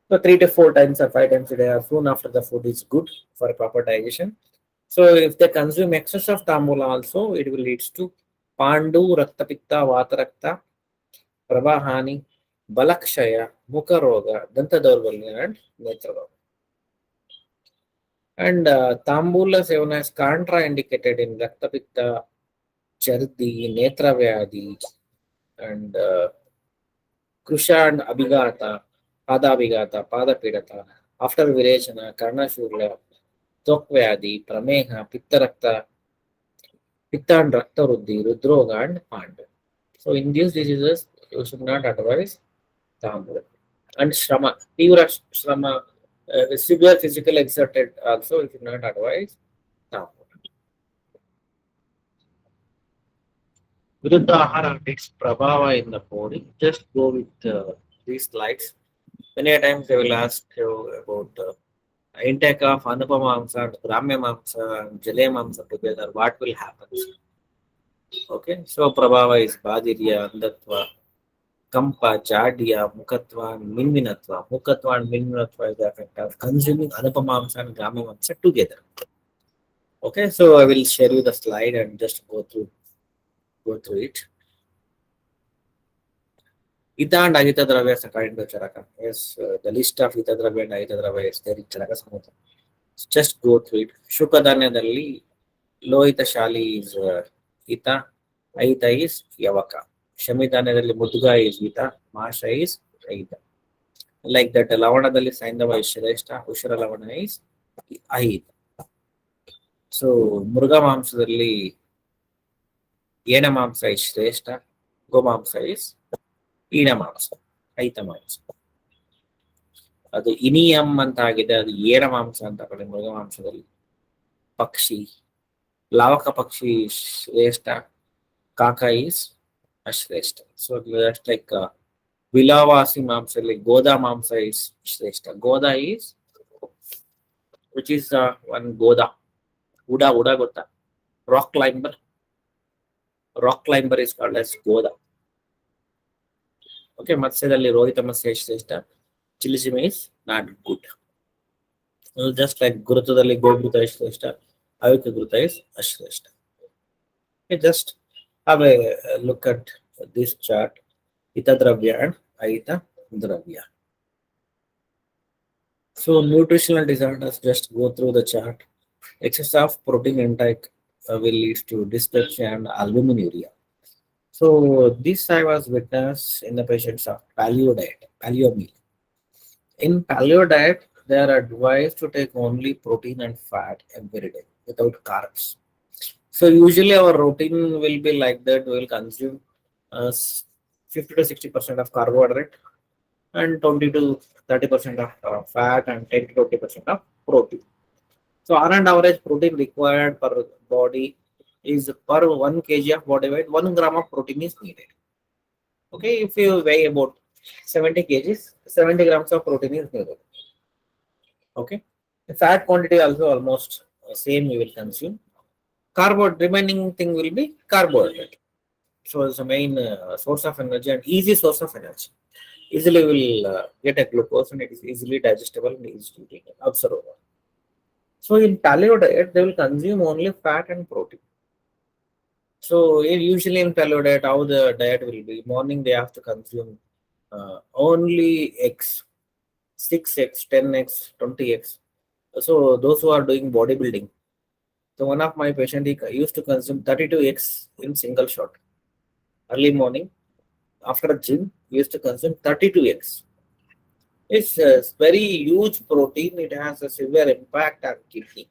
So 3 to 4 times or 5 times a day or soon after the food is good for proper digestion. So if they consume excess of tambula also, it will lead to pandu, raktapitta, vatarakta, prabahani, balakshaya, mukaroga, danta daurbalya, and netraroga. And tambula sevana is contraindicated in raktapitta, chardi, netravyadi, and krusha and abhigata, pada pidata, after virechana, karnashurla, त्वक्व्याधि, प्रमेह, पित्तरक्त, pitta and rakta ruddhi, rudroga and pand. So in these diseases, you should not advise tambula. and shrama, tivra shrama, severe physical exerted also we should not advise. Now, vrutta ahara takes prabhava in the body. Just go with these slides. Many times they will ask you about intake of anupamamsa and gramyamamsa and jalayamamsa together. What will happen? Okay, so prabhava is badirya, andatva, kampa, jadya, mukatva, and minvinatva. Mukatva and minvinatva is the effect of consuming anupamamsa and gramyamamsa together. Okay, so I will share you the slide and just go through it. Ita and Agita Dravya according to Charaka. Yes, the list of Ita Dravya and Agita Dravya is there in Charaka Samudra. Just go through it. Shukadanyadalli, Lohita Shali is Ita, Aita is Yavaka. Shamitanyadalli Mutuga is Ita, Masha is Aita. Like that, Lavanadalli Saindava is Shrestha, Ushara Lavana is Aita. So, Murga Mamsadalli, Yena Mamsa is Shrestha, Go Mamsa is Ina Mamsa, Aita Mamsa. ಅದು ಇನಿಯಂ ಅಂತ ಆಗಿದೆ, ಅದು ಏರ ಮಾಂಸ ಅಂತ ಕಡೆ ಮೃಗ ಮಾಂಸದಲ್ಲಿ. ಪಕ್ಷಿ, ಲಾವಕ ಪಕ್ಷಿ ಶ್ರೇಷ್ಠ, ಕಾಕ ಈಸ್ ಅಶ್ರೇಷ್ಠ. ಸೊ ಜಸ್ಟ್ ಲೈಕ್ ವಿಲಾವಾಸಿ ಮಾಂಸದಲ್ಲಿ ಗೋದಾ ಮಾಂಸ ಈಸ್ ಶ್ರೇಷ್ಠ. ಗೋದಾ ಈಸ್ ವಿಚ್ ಈಸ್ ಒನ್ ಗೋದಾ. ಉಡಾ ಗೊತ್ತಾ? Rock climber is called as ಗೋದಾ. ಓಕೆ, ಮತ್ಸ್ಯದಲ್ಲಿ ರೋಹಿತ ಮತ್ಸ್ಯ ಶ್ರೇಷ್ಠ. Chilisima is not good. Just like Gurutadali Gogruta is Shrestha, Avika Gruta is Ashrestha. Okay, just have a look at this chart. Ita Dravya and Aita Dravya. So nutritional disorders, just go through the chart. Excess of protein intake will lead to dyspepsia and albuminuria. So this I was witness in the patients of paleo meal. In paleo diet, they are advised to take only protein and fat every day without carbs. So usually our routine will be like that. We will consume 50 to 60% of carbohydrate and 20 to 30% of fat and 10 to 20% of protein. So on an average protein required per body is per 1 kg of body weight, 1 gram of protein is needed. Okay, if you weigh about 70 kgs, 70 grams of protein is needed. Okay, the fat quantity also almost same we will consume. Remaining thing will be carbohydrate. So it's the main source of energy and easy source of energy. Easily will get a glucose and it is easily digestible and easily absorbable. So in paleo diet, they will consume only fat and protein. So usually in paleo diet, how the diet will be: morning they have to consume only eggs, 6 eggs, 10 eggs, 20 eggs. So those who are doing bodybuilding, so one of my patient, he used to consume 32 eggs in single shot. Early morning, after gym, he used to consume 32 eggs. It's a very huge protein. It has a severe impact on kidney.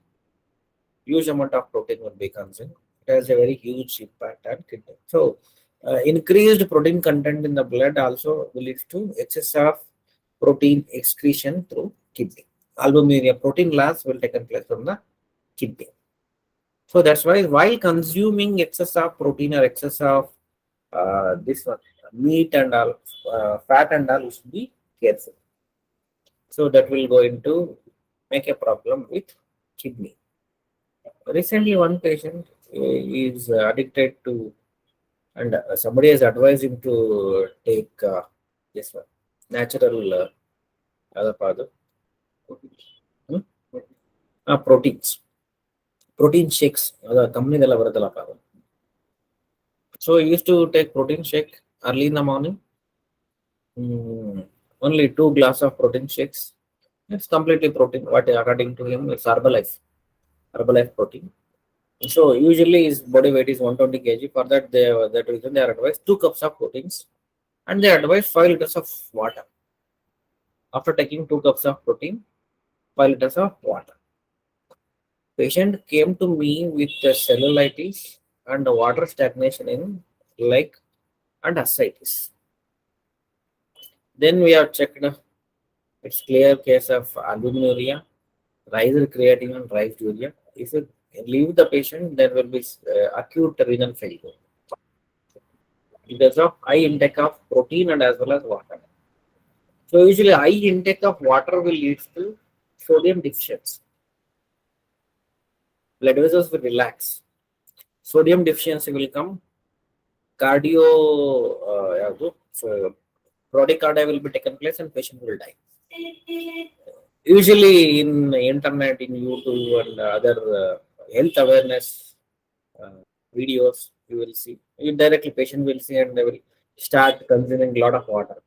Huge amount of protein will be consumed. It has a very huge impact on kidney. So increased protein content in the blood also will lead to excess of protein excretion through kidney. Albuminuria, protein loss will take place from the kidney. So that's why while consuming excess of protein or excess of this one, meat and all, fat and all, you should be careful. So that will go into make a problem with kidney. Recently, one patient is addicted to, and somebody has advised him to take this one, natural proteins, protein shakes. Company So he used to take protein shake early in the morning. Only 2 glasses of protein shakes. It's completely protein. What according to him, it's Herbalife protein. So usually his body weight is 120 kg. For that, that reason they are advised 2 cups of proteins, and they advise 5 liters of water. After taking 2 cups of protein, 5 liters of water. Patient came to me with cellulitis and water stagnation in leg and ascites. Then we have checked It's clear case of albuminuria, raised creatinine and raised urea. If you leave the patient, there will be acute renal failure because of high intake of protein and as well as water. So usually high intake of water will lead to sodium deficiency. Blood vessels will relax. Sodium deficiency will come. Cardio, so bradycardia will be taken place and patient will die. Usually in internet, in YouTube and other health awareness videos, you will see. Directly patient will see and they will start consuming a lot of water.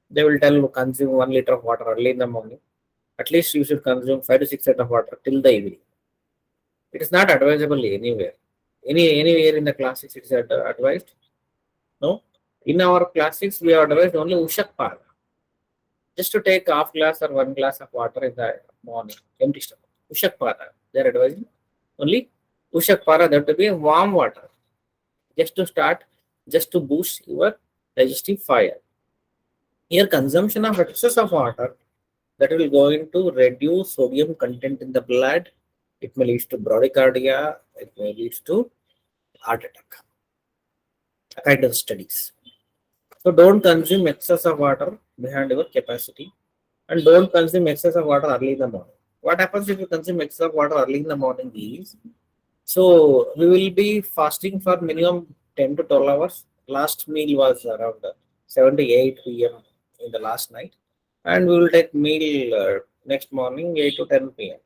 They will tell you consume 1 liter of water early in the morning. At least you should consume 5 to 6 liters of water till the evening. It is not advisable anywhere. Anywhere in the classics it is advised. No. In our classics we are advised only Ushakpara. Just to take half glass or 1 glass of water in the morning, empty stomach. Ushakpara. They are advising only Ushakpara, that to be warm water. Just to start, just to boost your digestive fire. Here consumption of excess of water, that will going to reduce sodium content in the blood. It may lead to bradycardia. It may lead to heart attack. Kind of studies. So don't consume excess of water behind your capacity, and don't consume excess of water early in the morning. What happens if you consume excess of water early in the morning is, so we will be fasting for minimum 10 to 12 hours. Last meal was around 7 to 8 p.m. in the last night, and we will take meal next morning 8 to 10 p.m.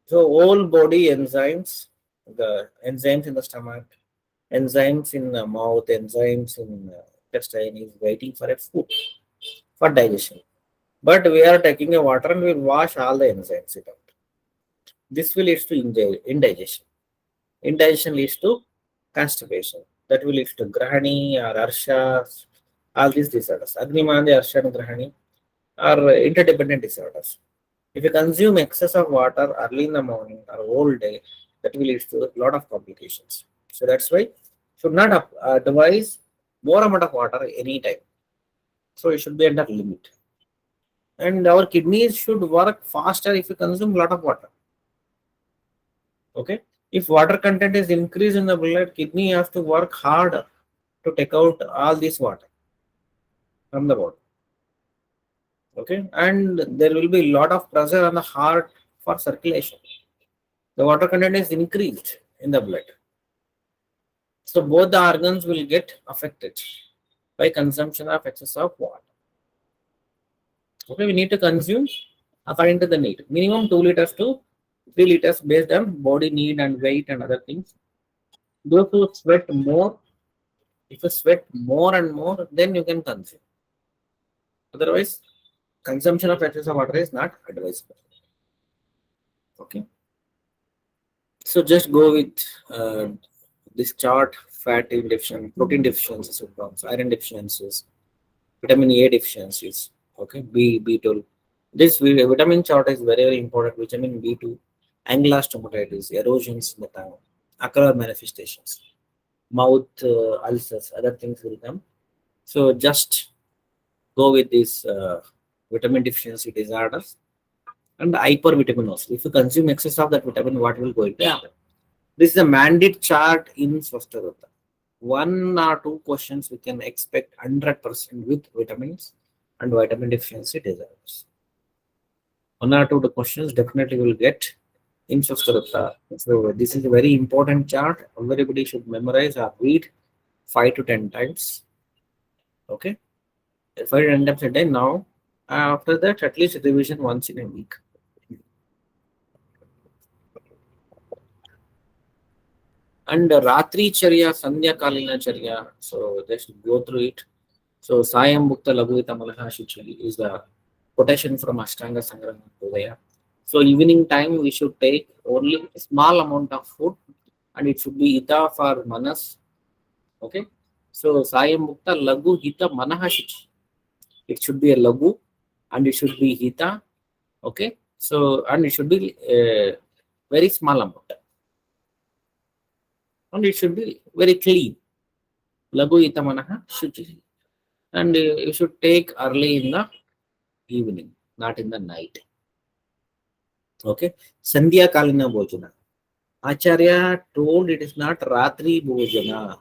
So all body enzymes, the enzymes in the stomach, enzymes in the mouth, enzymes in intestine is waiting for a food for digestion. But we are taking a water and we will wash all the enzymes it out. This will lead to indigestion. Indigestion leads to constipation. That will lead to grahani or arsha, all these disorders. Agnimandi, arsha and grahani are interdependent disorders. If you consume excess of water early in the morning or whole day, that will lead to a lot of complications. So that's why should not advise more amount of water anytime. So it should be under limit. And our kidneys should work faster if you consume a lot of water. Okay. If water content is increased in the blood, kidney has to work harder to take out all this water from the body. Okay. And there will be a lot of pressure on the heart for circulation. The water content is increased in the blood. So both the organs will get affected by consumption of excess of water. Okay, we need to consume according to the need. Minimum 2 liters to 3 liters based on body need and weight and other things. Those who sweat more, if you sweat more and more, then you can consume. Otherwise, consumption of excess of water is not advisable. Okay. So just go with this chart: fat deficiency, protein deficiencies, iron deficiencies, vitamin A deficiencies. Okay, B12. This vitamin chart is very, very important. Vitamin B2, angular stomatitis, erosions in the tongue, ocular manifestations, mouth ulcers, other things will come. So just go with these vitamin deficiency disorders and hypervitaminosis. If you consume excess of that vitamin, what will go into happen? This is a mandate chart in swasta vrutta. 1 or 2 questions we can expect 100% with vitamins and vitamin deficiency disorders. 1 or 2 questions definitely will get in swasta vrutta. So this is a very important chart. Everybody should memorize or read 5 to 10 times. Okay, 5 to 10 times a day. Now, after that, at least revision once in a week. And Ratri Charya, Sandhya Kalina Charya. So just go through it. So Sayam Bhukta Laguvita Malaha Shuchi is the quotation from Ashtanga Sangrama Udaya. So evening time we should take only a small amount of food and it should be Hita for Manas. Okay. So Sayam Bhukta Lagu Hita Manaha Shuchi. It should be a Lagu and it should be Hita. Okay. So and it should be a very small amount. And it should be very clean. Lagu Hita Manaha Shuchi. And you should take early in the evening, not in the night. Okay. Sandhya Kalina Bhojana. Acharya told it is not Ratri Bhojana.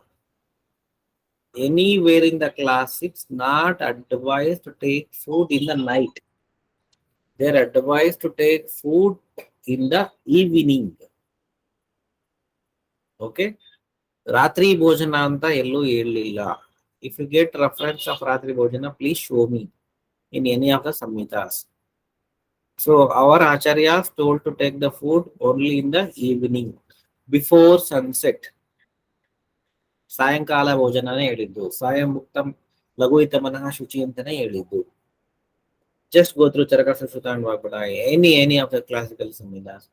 Anywhere in the class, it's not advised to take food in the night. They're advised to take food in the evening. Okay. Ratri Bhojana anta ಎಲ್ಲೂ ಹೇಳಿಲ್ಲ. If you get reference of Ratri Bhojana, please show me in any of the Samhitas. So our Acharyas told to take the food only in the evening, before sunset. ಸಾಯಂಕಾಲ ಭೋಜನನೇ ಹೇಳಿದ್ದು. ಸಾಯಂ ಮುಕ್ತಂ ಲಘುಯಿತ ಮನಃ ಶುಚಿ ಅಂತಾನೆ ಹೇಳಿದ್ದು. Just go through Charaka Sushruta and Vakpada, any of the classical samhitas.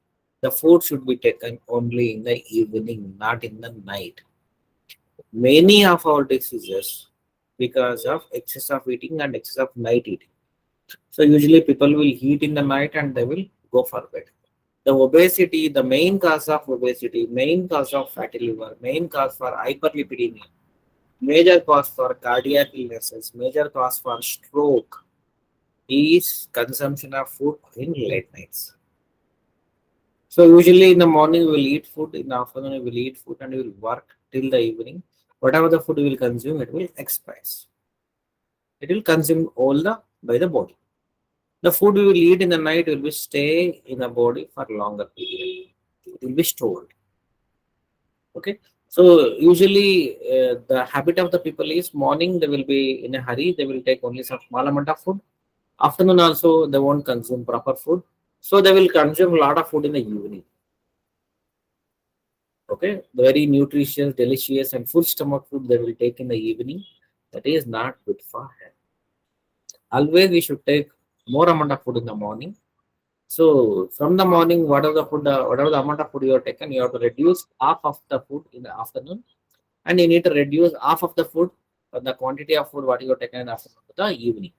The food should be taken only in the evening, not in the night. Many of our diseases because of excess of eating and excess of night eating. So usually people will eat in the night and they will go for bed. The obesity, the main cause of obesity, main cause of fatty liver, main cause for hyperlipidemia, major cause for cardiac illnesses, major cause for stroke is consumption of food in late nights. So usually in the morning we will eat food, in the afternoon we will eat food, and we will work till the evening. Whatever the food we will consume, it will expire. It will consume all the by the body. The food we will eat in the night will be stay in the body for longer period. It will be stored. Okay. So usually the habit of the people is morning they will be in a hurry. They will take only some small amount of food. Afternoon also they won't consume proper food. So they will consume a lot of food in the evening. Okay. Very nutritious, delicious and full stomach food they will take in the evening. That is not good for health. Always we should take more amount of food in the morning. So from the morning, whatever the amount of food you have taken, you have to reduce half of the food in the afternoon, and you need to reduce half of the food, the quantity of food what you have taken in the afternoon to the evening.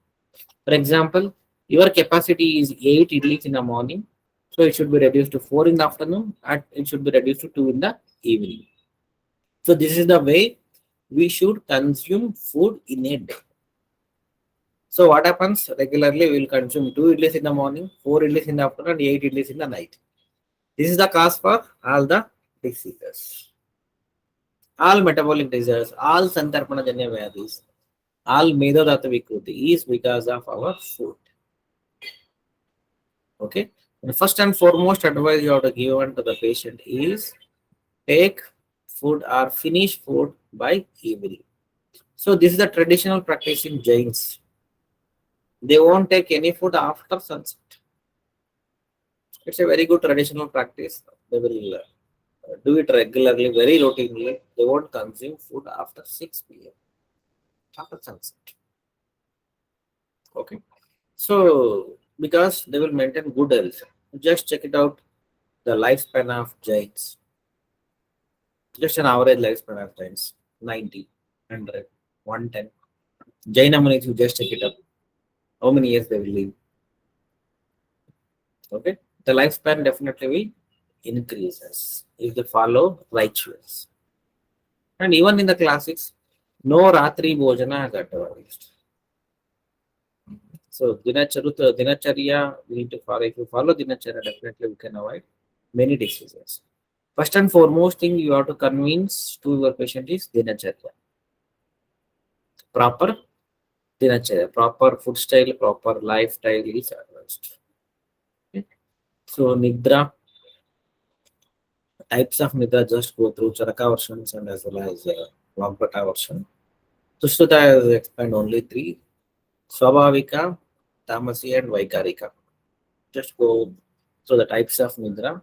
For example, your capacity is 8 idlis in the morning, so it should be reduced to 4 in the afternoon, and it should be reduced to 2 in the evening. So this is the way we should consume food in a day. So what happens regularly? We will consume 2 idlis in the morning, 4 idlis in the afternoon, and 8 idlis in the night. This is the cause for all the diseases, all metabolic diseases, all Santarpana Janya Vyadhis, all Medodata Vikruti is because of our food. Okay. The first and foremost advice you have to give to the patient is take food or finish food by evening. So this is the traditional practice in Jains. They won't take any food after sunset. It's a very good traditional practice. They will do it regularly, very routinely. They won't consume food after 6 p.m. after sunset. Okay. So because they will maintain good health. Just check it out. The lifespan of Jains. Just an average lifespan of Jains. 90, 100, 110. Jaina Munis, you just check it up. How many years they will live? Okay. The lifespan definitely will increases if they follow rituals. And even in the classics, no Ratri Bhojana is advised. So Dinacharya, we need to follow. If you follow Dinacharya, definitely we can avoid many diseases. First and foremost thing you have to convince to your patient is Dinacharya. Proper Dinacharya, proper food style, proper lifestyle is advised. Okay. So Nidra, types of Nidra just go through Charaka versions and as well as Vagbata version. Sushruta has explained only 3. Swabhavika, Tamasi and Vaikarika. Just go through the types of Nidra.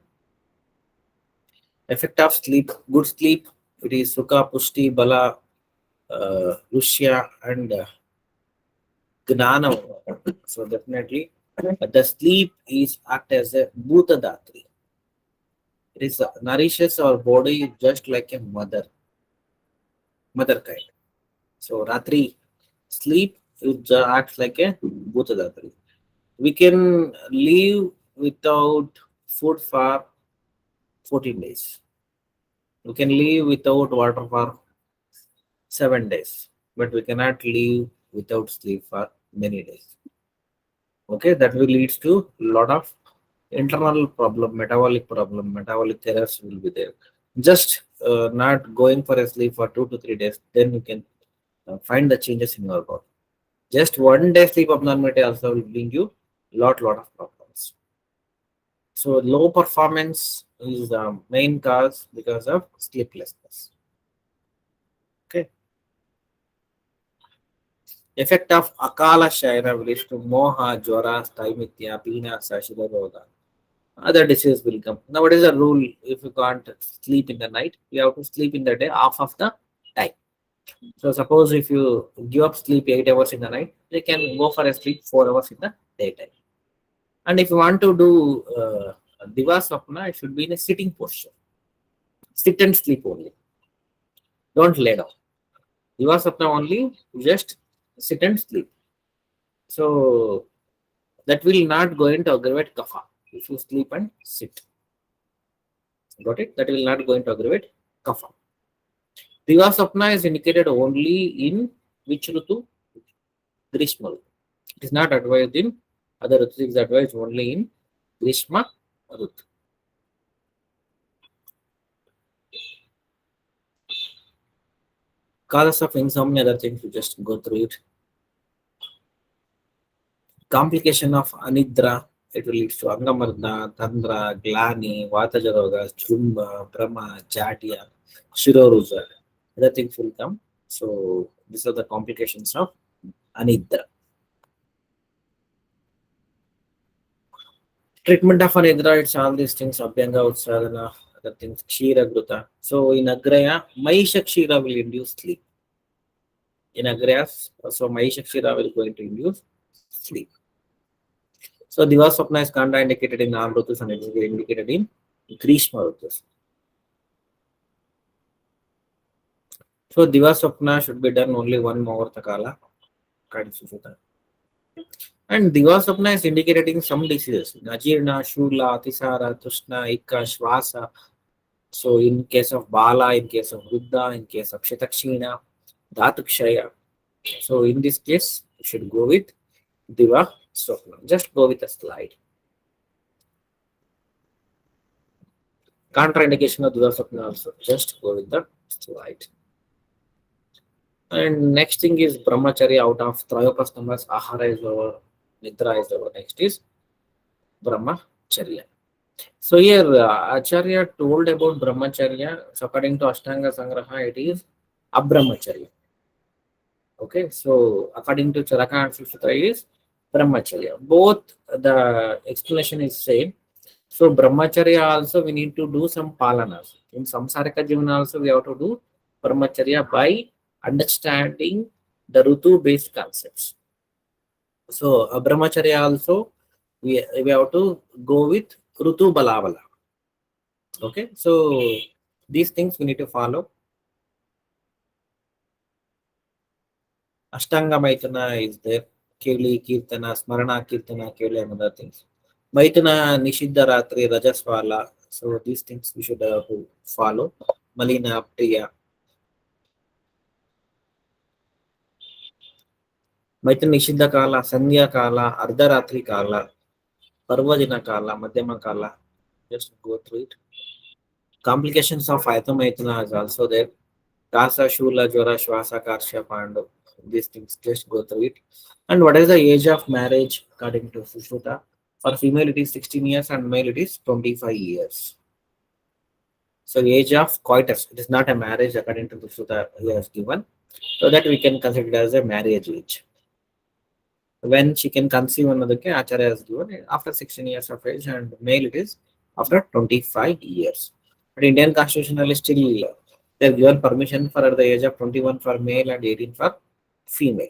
Effect of sleep, good sleep, it is Sukha, Pushti, Bala, Lushya and Gnana. So definitely the sleep is act as a Bhuta Dhatri. It is nourishes our body just like a mother kind. So Ratri sleep it acts like a Bhuta Dhatri. We can live without food for 14 days. We can live without water for 7 days, but we cannot live without sleep for many days. Okay, that will leads to lot of internal problem, metabolic errors will be there. Just not going for a sleep for 2 to 3 days, then you can find the changes in your body. Just 1 day sleep abnormality also will bring you lot of problems. So low performance is the main cause because of sleeplessness. Okay. Effect of akala shayana leads to moha, jwara, staimitya, pina, shashida roga. Other diseases will come. Now, what is the rule? If you can't sleep in the night, you have to sleep in the day half of the time. So suppose if you give up sleep 8 hours in the night, you can go for a sleep 4 hours in the daytime. And if you want to do divasapna, it should be in a sitting posture. Sit and sleep only. Don't lay down. Divasapna only, just sit and sleep. So that will not going to aggravate kapha if you sleep and sit. Got it? That will not going to aggravate kapha. Divasapna is indicated only in which Rutu? Grishma. It is not advised in other Rutu. It is advised only in Grishma Rutu. Causes of insomnia, other things, you just go through it. Complication of anidra, it will lead to angamarda, tandra, glani, vatajaroga, chumba, brahma, jatiya, shiroruja. Other things will come. So these are the complications of anidra. Treatment of anidra, it's all these things, abhyanga, utsadana, other things, kshira, gruta. So in agraya, maisha kshira will induce sleep. In agrayas, so maisha kshira will going to induce sleep. So divasapna is contraindicated in all rutus and it is indicated in grishma rutus. So divasapna should be done only one muhurta kala. And divasapna is indicated in some diseases. Ajirna, shula, atisara, tushna, ikka, shvasa. So in case of bala, in case of vrutta, in case of shatakshina, dhatukshaya. So in this case, you should go with divasapna. Just go with a slide. Contraindication of divasapna also. Just go with the slide. And next thing is brahmacharya. Out of Trayopas numbers, ahara is over, nidra is over. Next is brahmacharya. So here Acharya told about brahmacharya. So according to Ashtanga Sangraha, it is abrahmacharya. Okay, so according to Charaka and Sushruta, it is brahmacharya. Both the explanation is same. So brahmacharya also we need to do some palanas. In samsarika jivana also we have to do brahmacharya by understanding the rutu based concepts. So brahmacharya also we have to go with rutu balavala. Okay, so these things we need to follow. Ashtanga Maitana is there. Keli, Kirtana, Smarana, Kirtana, Keli, and other things. Maitana, Nishiddha Ratri, Rajaswala. So these things we should follow. Malina, Priya. Maitana Nishiddha Kala, Sandhya Kala, Ardharatri Kala, Parvadina Kala, Madhyama Kala. Just go through it. Complications of Ayatamaitana is also there. Kasa, Shula, Jwara, Shwasa, Karsha, Pandu. These things, just go through it. And what is the age of marriage according to Sushruta? For female, it is 16 years and male, it is 25 years. So, age of coitus, it is not a marriage according to Sushruta he has given. So that we can consider it as a marriage age. When she can conceive another kid, Acharya has given after 16 years of age, and male it is after 25 years. But Indian constitution is still they have given permission for at the age of 21 for male and 18 for female.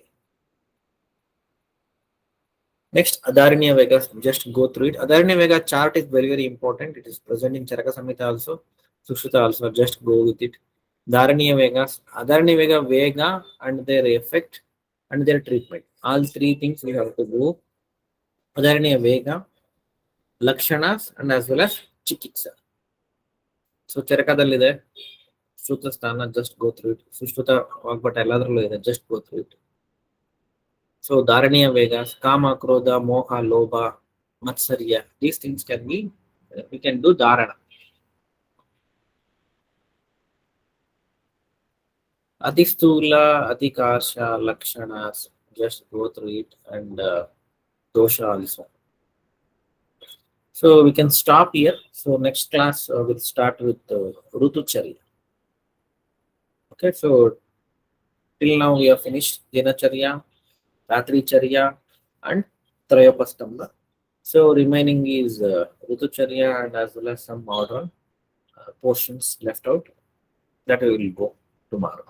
Next, Adaranya Vega, just go through it. Adaranya Vega chart is very important. It is present in Charaka Samhita also, Sushruta also, just go with it. Dharaniya Vegas, Adaranya Vega, Vega and their effect and their treatment. All three things we have to go. Adaranya Vega, Lakshanas and as well as Chikitsa. So Charakadalide, Sutrasthana, just go through it. Sushruta, but just go through it. So Dharaniya Vegas, Kama, Krodha, Moha, Lobha, Matsarya, these things can be, we can do Dharana. Adistula, Adhikarsha, Lakshanas, just go through it, and Dosha also. So we can stop here. So next class we'll start with Rutucharya. Okay, so till now we have finished Dinacharya, Ratricharya, and Trayopastamba. So remaining is Rutucharya and as well as some modern portions left out that we will go tomorrow.